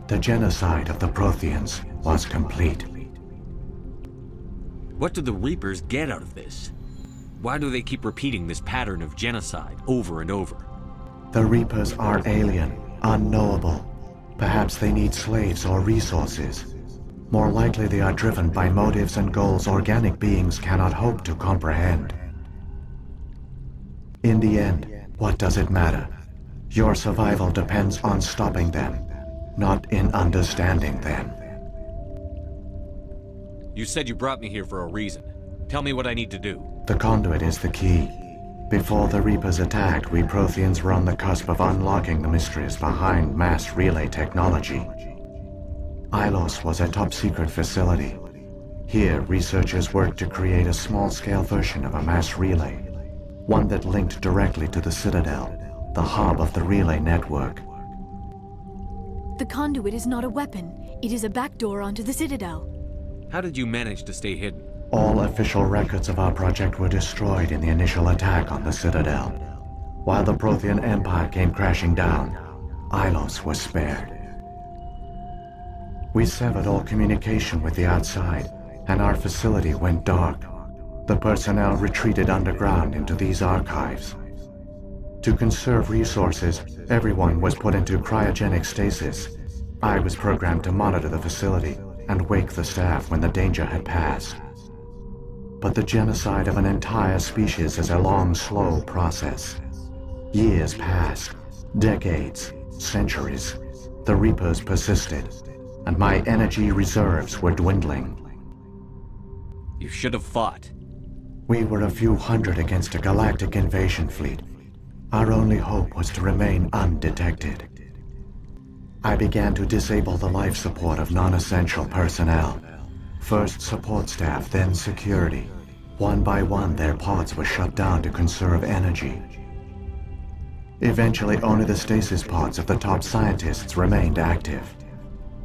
The genocide of the Protheans was complete. What do the Reapers get out of this? Why do they keep repeating this pattern of genocide over and over? The Reapers are alien, unknowable. Perhaps they need slaves or resources. More likely they are driven by motives and goals organic beings cannot hope to comprehend. In the end, what does it matter? Your survival depends on stopping them, not in understanding them. You said you brought me here for a reason. Tell me what I need to do. The conduit is the key. Before the Reapers attacked, we Protheans were on the cusp of unlocking the mysteries behind mass relay technology. Ilos was a top-secret facility. Here, researchers worked to create a small-scale version of a mass relay, one that linked directly to the Citadel, the hub of the relay network. The conduit is not a weapon. It is a backdoor onto the Citadel. How did you manage to stay hidden? All official records of our project were destroyed in the initial attack on the Citadel. While the Prothean Empire came crashing down, Ilos was spared. We severed all communication with the outside, and our facility went dark. The personnel retreated underground into these archives. To conserve resources, everyone was put into cryogenic stasis. I was programmed to monitor the facility and wake the staff when the danger had passed. But the genocide of an entire species is a long, slow process. Years passed, decades, centuries. The Reapers persisted, and my energy reserves were dwindling. You should have fought. We were a few hundred against a galactic invasion fleet. Our only hope was to remain undetected. I began to disable the life support of non-essential personnel. First support staff, then security. One by one, their pods were shut down to conserve energy. Eventually, only the stasis pods of the top scientists remained active.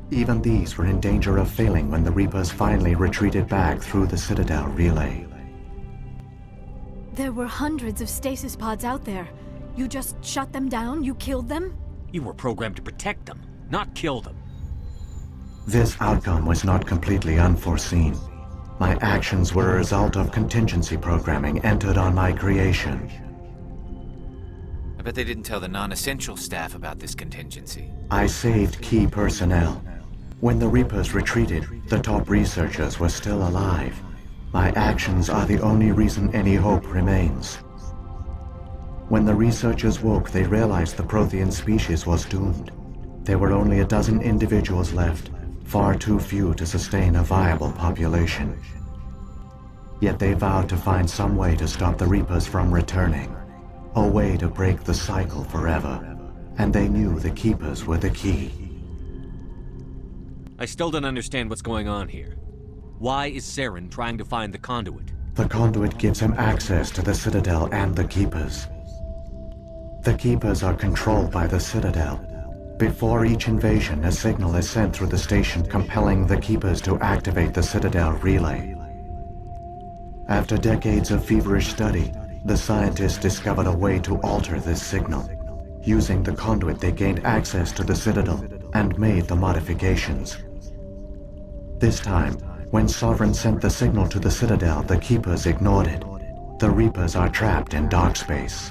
Even these were in danger of failing when the Reapers finally retreated back through the Citadel relay. There were hundreds of stasis pods out there. You just shut them down? You killed them? You were programmed to protect them, not kill them. This outcome was not completely unforeseen. My actions were a result of contingency programming entered on my creation. I bet they didn't tell the non-essential staff about this contingency. I saved key personnel. When the Reapers retreated, the top researchers were still alive. My actions are the only reason any hope remains. When the researchers woke, they realized the Prothean species was doomed. There were only a dozen individuals left, far too few to sustain a viable population. Yet they vowed to find some way to stop the Reapers from returning, a way to break the cycle forever, and they knew the Keepers were the key. I still don't understand what's going on here. Why is Saren trying to find the conduit? The conduit gives him access to the Citadel and the Keepers. The Keepers are controlled by the Citadel. Before each invasion, a signal is sent through the station compelling the Keepers to activate the Citadel relay. After decades of feverish study, the scientists discovered a way to alter this signal. Using the conduit, they gained access to the Citadel and made the modifications. This time, when Sovereign sent the signal to the Citadel, the Keepers ignored it. The Reapers are trapped in dark space.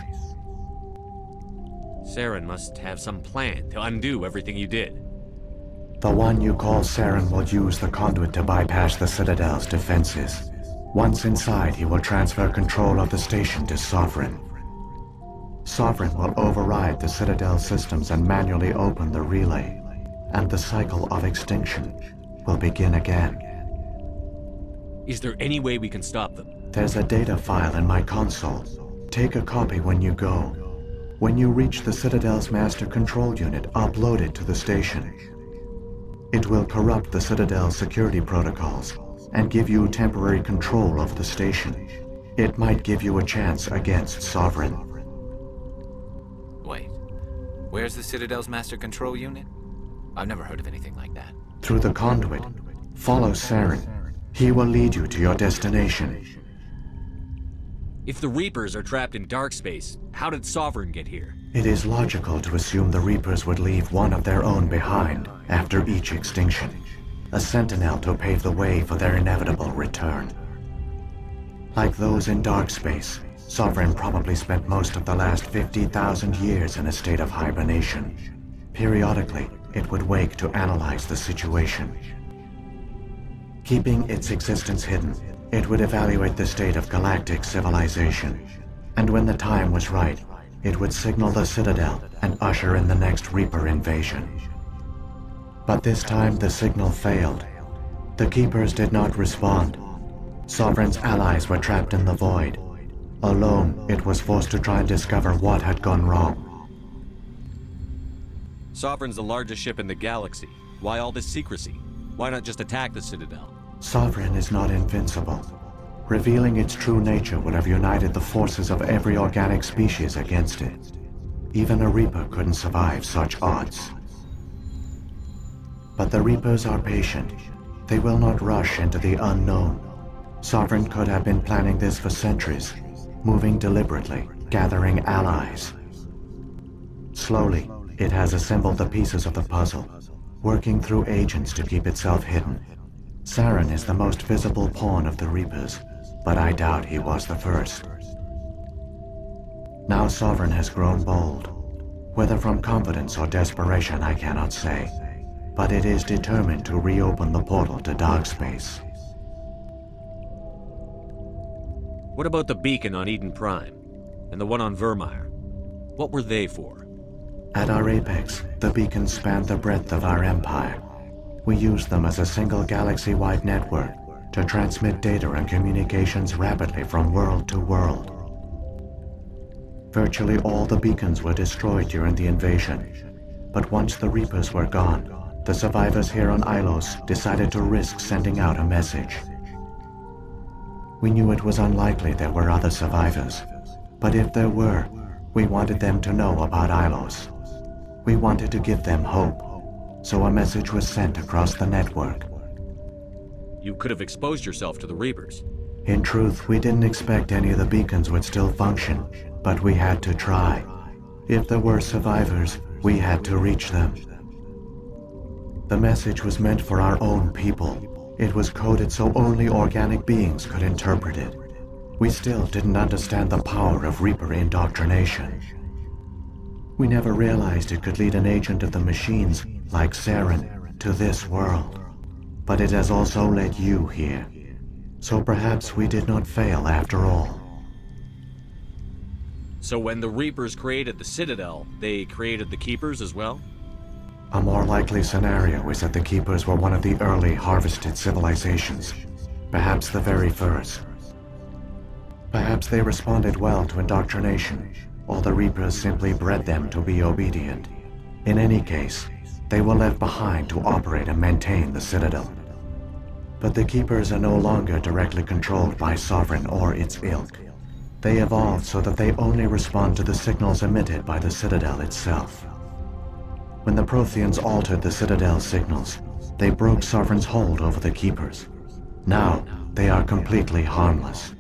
Saren must have some plan to undo everything you did. The one you call Saren will use the conduit to bypass the Citadel's defenses. Once inside, he will transfer control of the station to Sovereign. Sovereign will override the Citadel systems and manually open the relay, and the cycle of extinction will begin again. Is there any way we can stop them? There's a data file in my console. Take a copy when you go. When you reach the Citadel's master control unit, upload it to the station. It will corrupt the Citadel's security protocols and give you temporary control of the station. It might give you a chance against Sovereign. Wait, where's the Citadel's master control unit? I've never heard of anything like that. Through the conduit, follow Saren. He will lead you to your destination. If the Reapers are trapped in dark space, how did Sovereign get here? It is logical to assume the Reapers would leave one of their own behind after each extinction. A sentinel to pave the way for their inevitable return. Like those in dark space, Sovereign probably spent most of the last 50,000 years in a state of hibernation. Periodically, it would wake to analyze the situation. Keeping its existence hidden, it would evaluate the state of galactic civilization. And when the time was right, it would signal the Citadel and usher in the next Reaper invasion. But this time the signal failed. The Keepers did not respond. Sovereign's allies were trapped in the void. Alone, it was forced to try and discover what had gone wrong. Sovereign's the largest ship in the galaxy. Why all this secrecy? Why not just attack the Citadel? Sovereign is not invincible. Revealing its true nature would have united the forces of every organic species against it. Even a Reaper couldn't survive such odds. But the Reapers are patient. They will not rush into the unknown. Sovereign could have been planning this for centuries, moving deliberately, gathering allies. Slowly, it has assembled the pieces of the puzzle, working through agents to keep itself hidden. Saren is the most visible pawn of the Reapers, but I doubt he was the first. Now Sovereign has grown bold. Whether from confidence or desperation, I cannot say. But it is determined to reopen the portal to dark space. What about the beacon on Eden Prime? And the one on Vermeer? What were they for? At our apex, the beacons spanned the breadth of our empire. We used them as a single galaxy-wide network to transmit data and communications rapidly from world to world. Virtually all the beacons were destroyed during the invasion, but once the Reapers were gone, the survivors here on Ilos decided to risk sending out a message. We knew it was unlikely there were other survivors, but if there were, we wanted them to know about Ilos. We wanted to give them hope, so a message was sent across the network. You could have exposed yourself to the Reapers. In truth, we didn't expect any of the beacons would still function, but we had to try. If there were survivors, we had to reach them. The message was meant for our own people. It was coded so only organic beings could interpret it. We still didn't understand the power of Reaper indoctrination. We never realized it could lead an agent of the machines, like Saren, to this world. But it has also led you here. So perhaps we did not fail after all. So when the Reapers created the Citadel, they created the Keepers as well? A more likely scenario is that the Keepers were one of the early harvested civilizations, perhaps the very first. Perhaps they responded well to indoctrination, or the Reapers simply bred them to be obedient. In any case, They were left behind to operate and maintain the Citadel. But the Keepers are no longer directly controlled by Sovereign or its ilk. They evolved so that they only respond to the signals emitted by the Citadel itself. When the Protheans altered the Citadel's signals, they broke Sovereign's hold over the Keepers. Now, they are completely harmless.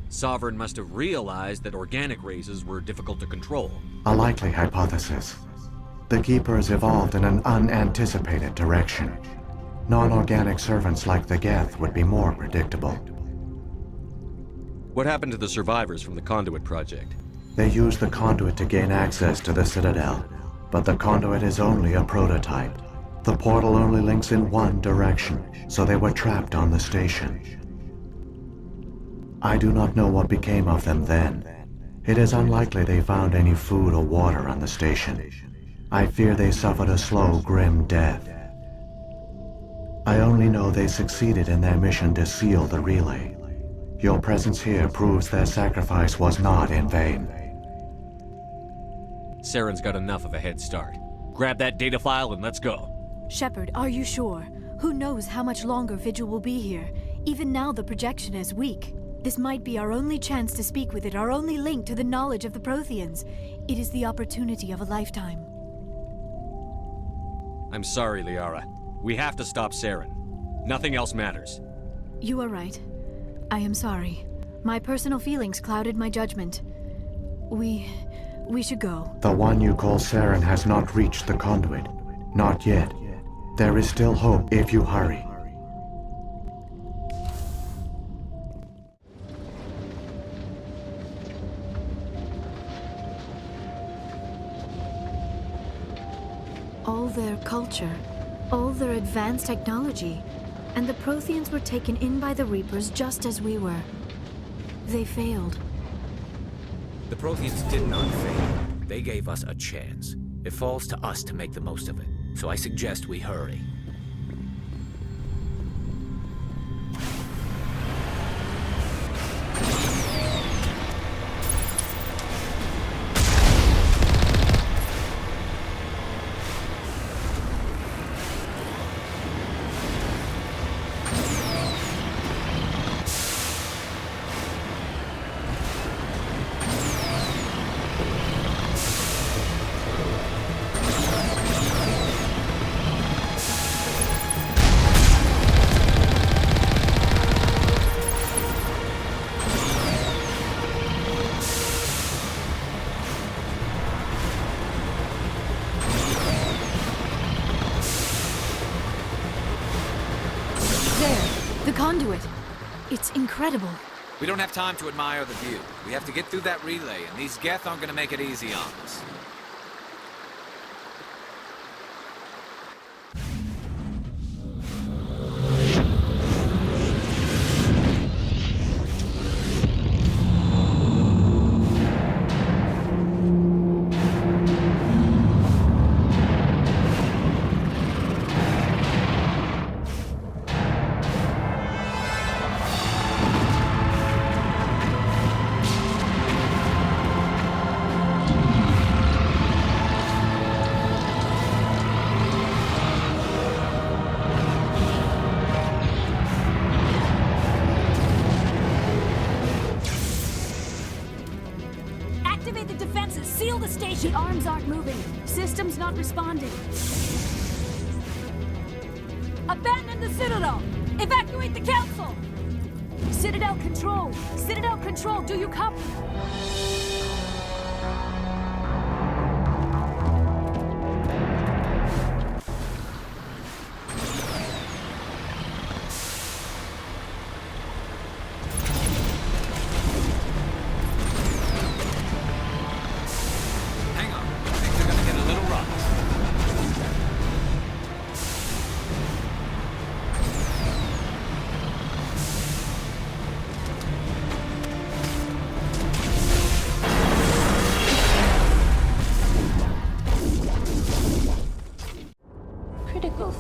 Sovereign must have realized that organic races were difficult to control. A likely hypothesis. The Keepers evolved in an unanticipated direction. Non-organic servants like the Geth would be more predictable. What happened to the survivors from the Conduit project? They used the Conduit to gain access to the Citadel, but the Conduit is only a prototype. The portal only links in one direction, so they were trapped on the station. I do not know what became of them then. It is unlikely they found any food or water on the station. I fear they suffered a slow, grim death. I only know they succeeded in their mission to seal the relay. Your presence here proves their sacrifice was not in vain. Saren's got enough of a head start. Grab that data file and let's go. Shepard, are you sure? Who knows how much longer Vigil will be here? Even now the projection is weak. This might be our only chance to speak with it, our only link to the knowledge of the Protheans. It is the opportunity of a lifetime. I'm sorry, Liara. We have to stop Saren. Nothing else matters. You are right. I am sorry. My personal feelings clouded my judgment. We should go. The one you call Saren has not reached the Conduit. Not yet. There is still hope if you hurry. All their culture, all their advanced technology, and the Protheans were taken in by the Reapers just as we were. They failed. The Protheans did not fail. They gave us a chance. It falls to us to make the most of it. So I suggest we hurry. The conduit. It's incredible. We don't have time to admire the view. We have to get through that relay, and these Geth aren't gonna make it easy on us. Activate the defenses! Seal the station! The arms aren't moving. Systems not responding. Abandon the Citadel! Evacuate the Council! Citadel Control! Citadel Control, do you copy?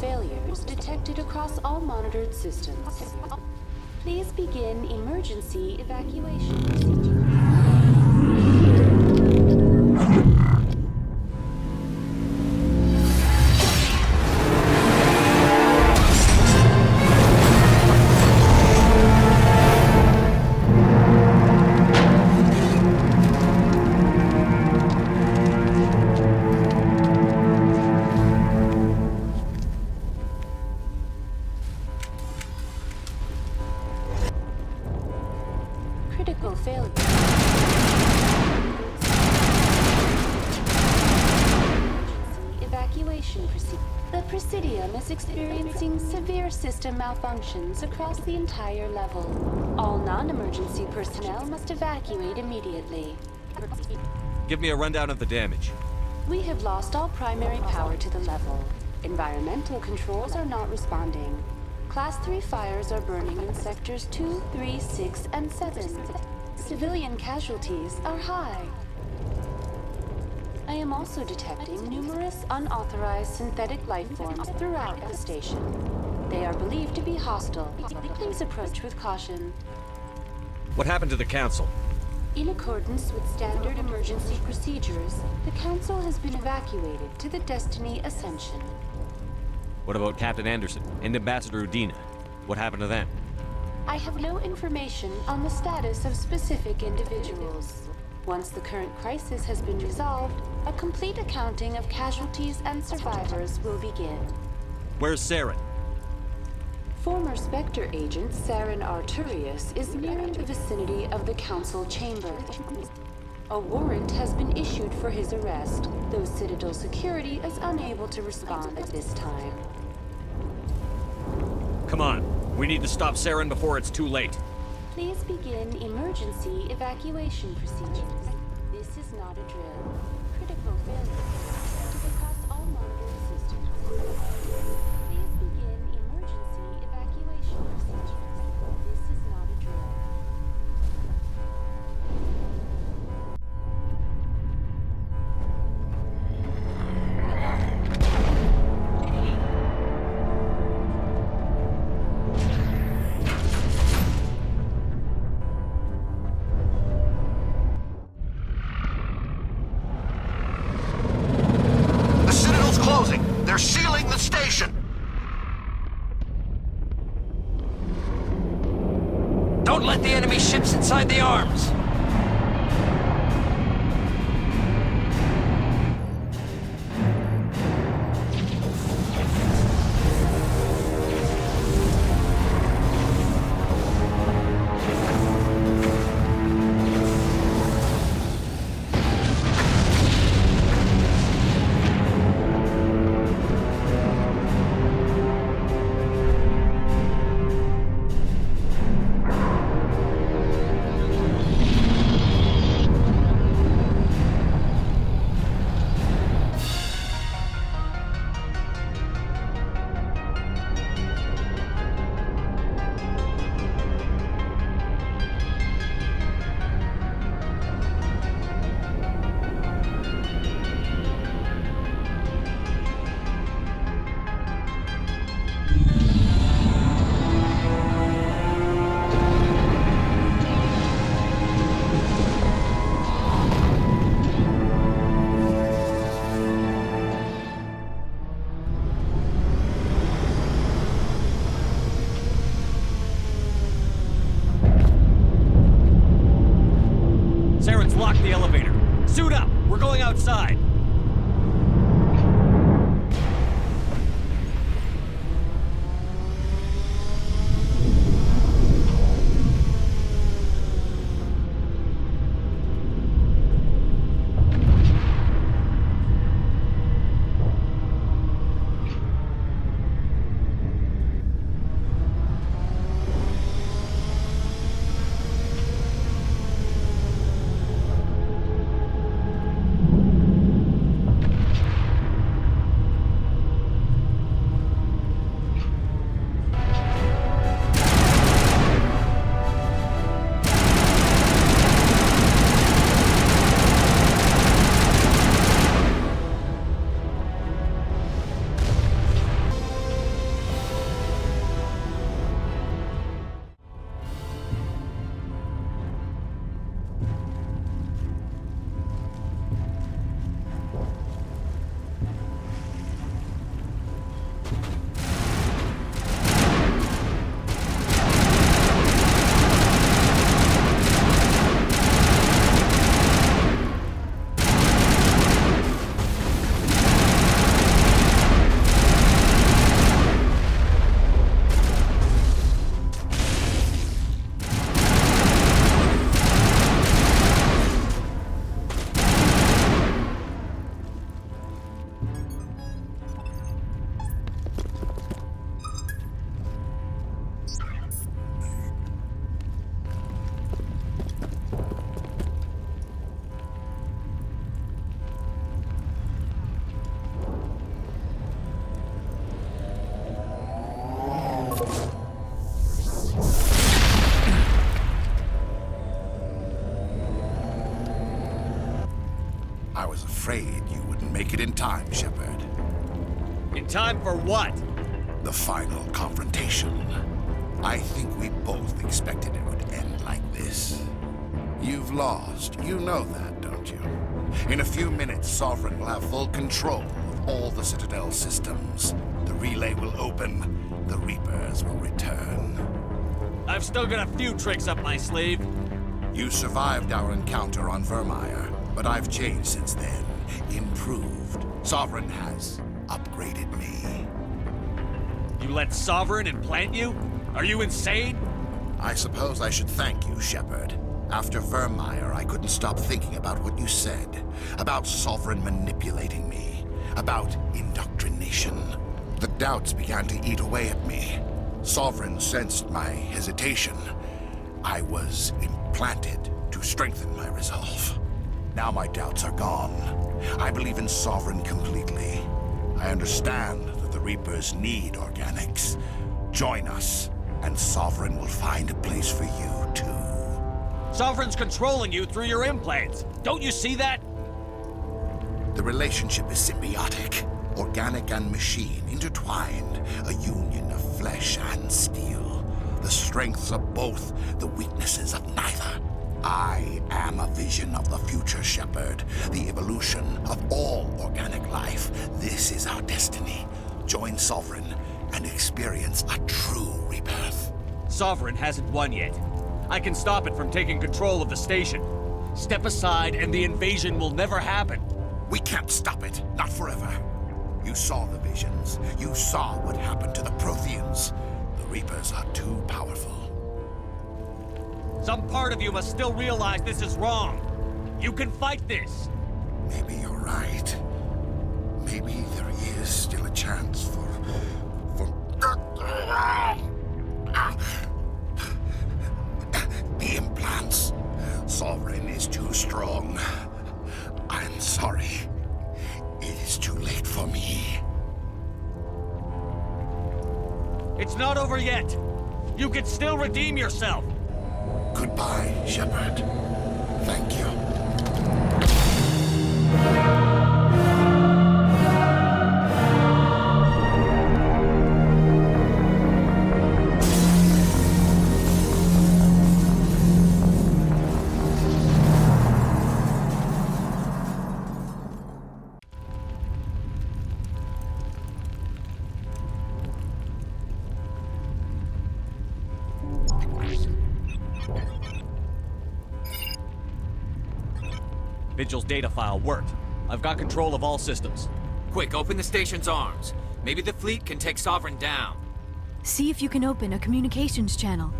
Failures detected across all monitored systems. Please begin emergency evacuation procedure. Presidium is experiencing severe system malfunctions across the entire level. All non-emergency personnel must evacuate immediately. Give me a rundown of the damage. We have lost all primary power to the level. Environmental controls are not responding. Class 3 fires are burning in sectors 2, 3, 6, and 7. Civilian casualties are high. I am also detecting numerous unauthorized synthetic life forms throughout the station. They are believed to be hostile. Please approach with caution. What happened to the Council? In accordance with standard emergency procedures, the Council has been evacuated to the Destiny Ascension. What about Captain Anderson and Ambassador Udina? What happened to them? I have no information on the status of specific individuals. Once the current crisis has been resolved, a complete accounting of casualties and survivors will begin. Where's Saren? Former Spectre agent Saren Arturius is nearing the vicinity of the Council chamber. A warrant has been issued for his arrest, though Citadel security is unable to respond at this time. Come on. We need to stop Saren before it's too late. Please begin emergency evacuation procedures. This is not a drill. Critical failure detected across all monitoring systems. Please begin emergency evacuation procedures. This is not a drill. Shepard. In time for what? The final confrontation. I think we both expected it would end like this. You've lost. You know that, don't you? In a few minutes, Sovereign will have full control of all the Citadel systems. The relay will open. The Reapers will return. I've still got a few tricks up my sleeve. You survived our encounter on Vermeer, but I've changed since then. Improved. Sovereign has upgraded me. You let Sovereign implant you? Are you insane? I suppose I should thank you, Shepard. After Vermeer, I couldn't stop thinking about what you said. About Sovereign manipulating me. About indoctrination. The doubts began to eat away at me. Sovereign sensed my hesitation. I was implanted to strengthen my resolve. Now my doubts are gone. I believe in Sovereign completely. I understand that the Reapers need organics. Join us, and Sovereign will find a place for you, too. Sovereign's controlling you through your implants. Don't you see that? The relationship is symbiotic. Organic and machine intertwined. A union of flesh and steel. The strengths of both, the weaknesses of neither. I am a vision of the future, Shepard. The evolution of all organic life. This is our destiny. Join Sovereign and experience a true rebirth. Sovereign hasn't won yet. I can stop it from taking control of the station. Step aside and the invasion will never happen. We can't stop it. Not forever. You saw the visions. You saw what happened to the Protheans. The Reapers are too powerful. Some part of you must still realize this is wrong. You can fight this. Maybe you're right. Maybe there is still a chance for... The implants. Sovereign is too strong. I'm sorry. It is too late for me. It's not over yet. You can still redeem yourself. Goodbye, Shepard. Thank you. Vigil's data file worked. I've got control of all systems. Quick, open the station's arms. Maybe the fleet can take Sovereign down. See if you can open a communications channel.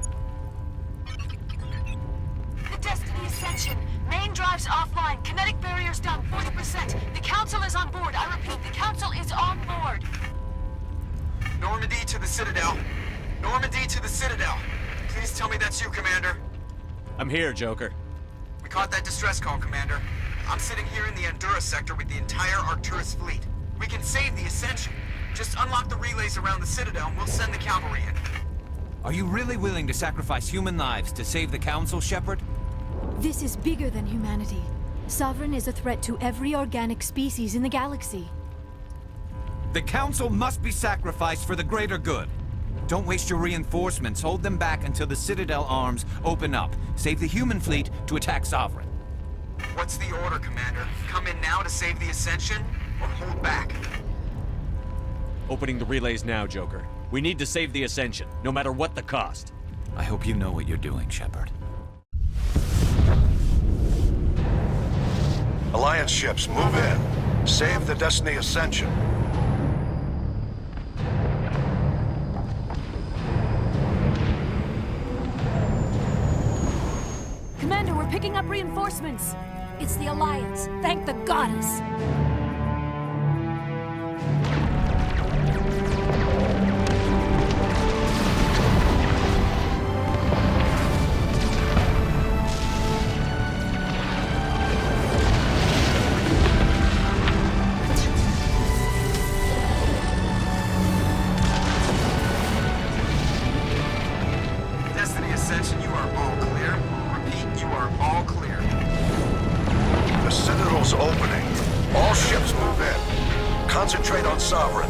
The Destiny Ascension. Main drives offline. Kinetic barriers down 40%. The Council is on board. I repeat, the Council is on board. Normandy to the Citadel. Normandy to the Citadel. Please tell me that's you, Commander. I'm here, Joker. We caught that distress call, Commander. I'm sitting here in the Honduras sector with the entire Arcturus fleet. We can save the Ascension. Just unlock the relays around the Citadel and we'll send the cavalry in. Are you really willing to sacrifice human lives to save the Council, Shepard? This is bigger than humanity. Sovereign is a threat to every organic species in the galaxy. The Council must be sacrificed for the greater good. Don't waste your reinforcements. Hold them back until the Citadel arms open up. Save the human fleet to attack Sovereign. What's the order, Commander? Come in now to save the Ascension, or hold back? Opening the relays now, Joker. We need to save the Ascension, no matter what the cost. I hope you know what you're doing, Shepard. Alliance ships, move in. Save the Destiny Ascension. Commander, we're picking up reinforcements. It's the Alliance. Thank the goddess. Destiny Ascension, you are all clear. Repeat, you are all clear. The Citadel's opening. All ships Concentrate on Sovereign.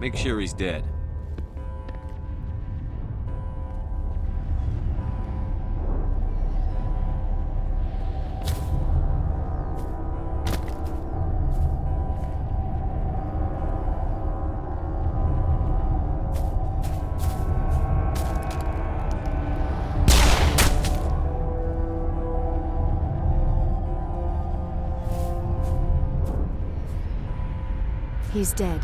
Make sure he's dead. He's dead.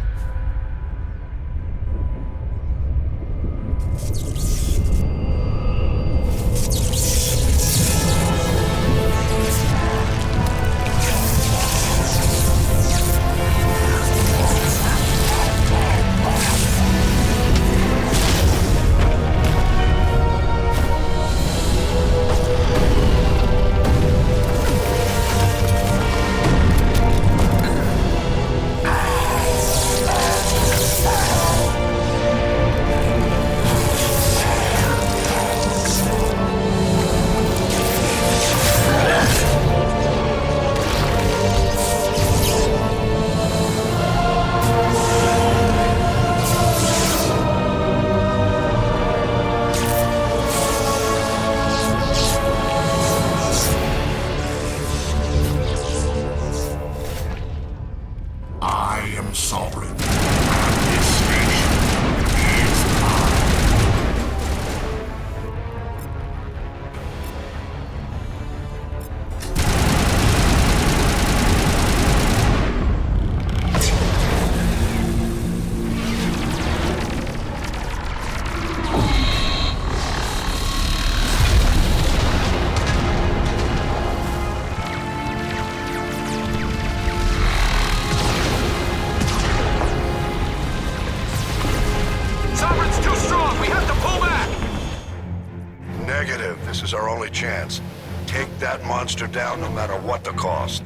This is our only chance. Take that monster down no matter what the cost.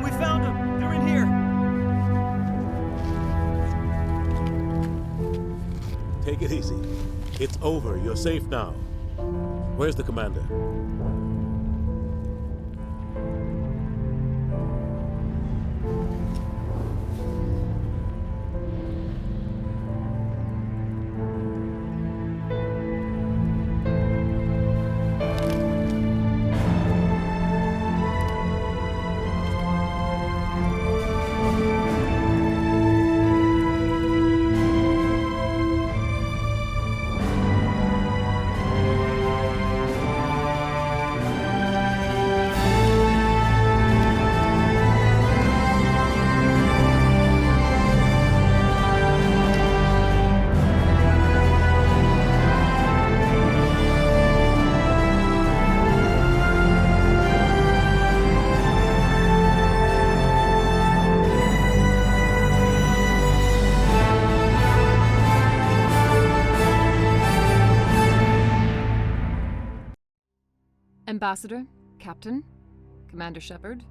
We found them. They're in here. Take it easy. It's over. You're safe now. Where's the commander? Ambassador, Captain, Commander Shepard.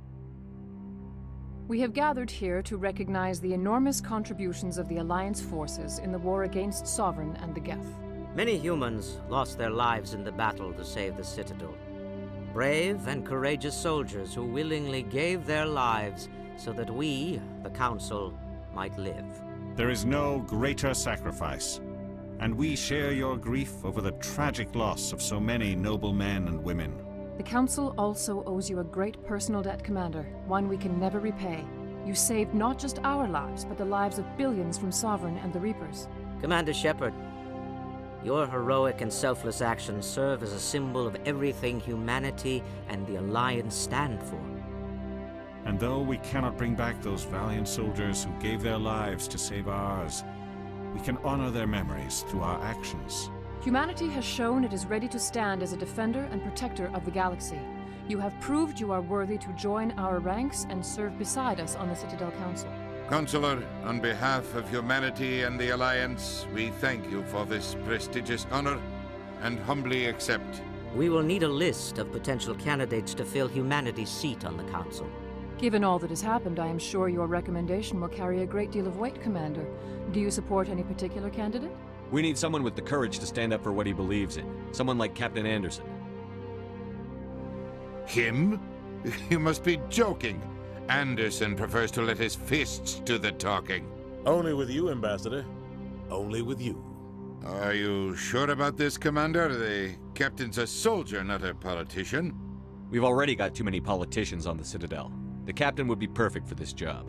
We have gathered here to recognize the enormous contributions of the Alliance forces in the war against Sovereign and the Geth. Many humans lost their lives in the battle to save the Citadel. Brave and courageous soldiers who willingly gave their lives so that we, the Council, might live. There is no greater sacrifice, and we share your grief over the tragic loss of so many noble men and women. The Council also owes you a great personal debt, Commander, one we can never repay. You saved not just our lives, but the lives of billions from Sovereign and the Reapers. Commander Shepard, your heroic and selfless actions serve as a symbol of everything humanity and the Alliance stand for. And though we cannot bring back those valiant soldiers who gave their lives to save ours, we can honor their memories through our actions. Humanity has shown it is ready to stand as a defender and protector of the galaxy. You have proved you are worthy to join our ranks and serve beside us on the Citadel Council. Counselor, on behalf of humanity and the Alliance, we thank you for this prestigious honor and humbly accept. We will need a list of potential candidates to fill humanity's seat on the Council. Given all that has happened, I am sure your recommendation will carry a great deal of weight, Commander. Do you support any particular candidate? We need someone with the courage to stand up for what he believes in. Someone like Captain Anderson. Him? You must be joking. Anderson prefers to let his fists do the talking. Only with you, Ambassador. Only with you. Are you sure about this, Commander? The captain's a soldier, not a politician. We've already got too many politicians on the Citadel. The captain would be perfect for this job.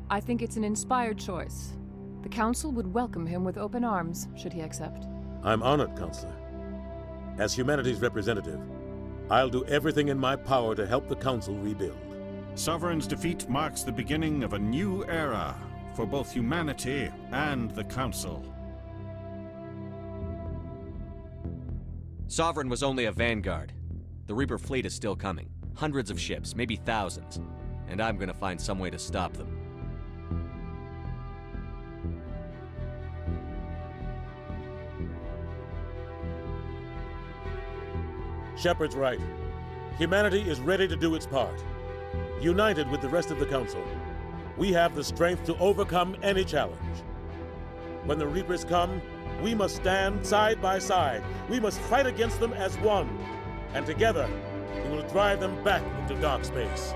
I think it's an inspired choice. The Council would welcome him with open arms, should he accept. I'm honored, Counselor. As humanity's representative, I'll do everything in my power to help the Council rebuild. Sovereign's defeat marks the beginning of a new era for both humanity and the Council. Sovereign was only a vanguard. The Reaper fleet is still coming. Hundreds of ships, maybe thousands. And I'm gonna find some way to stop them. Shepard's right. Humanity is ready to do its part. United with the rest of the Council, we have the strength to overcome any challenge. When the Reapers come, we must stand side by side. We must fight against them as one. And together, we will drive them back into dark space.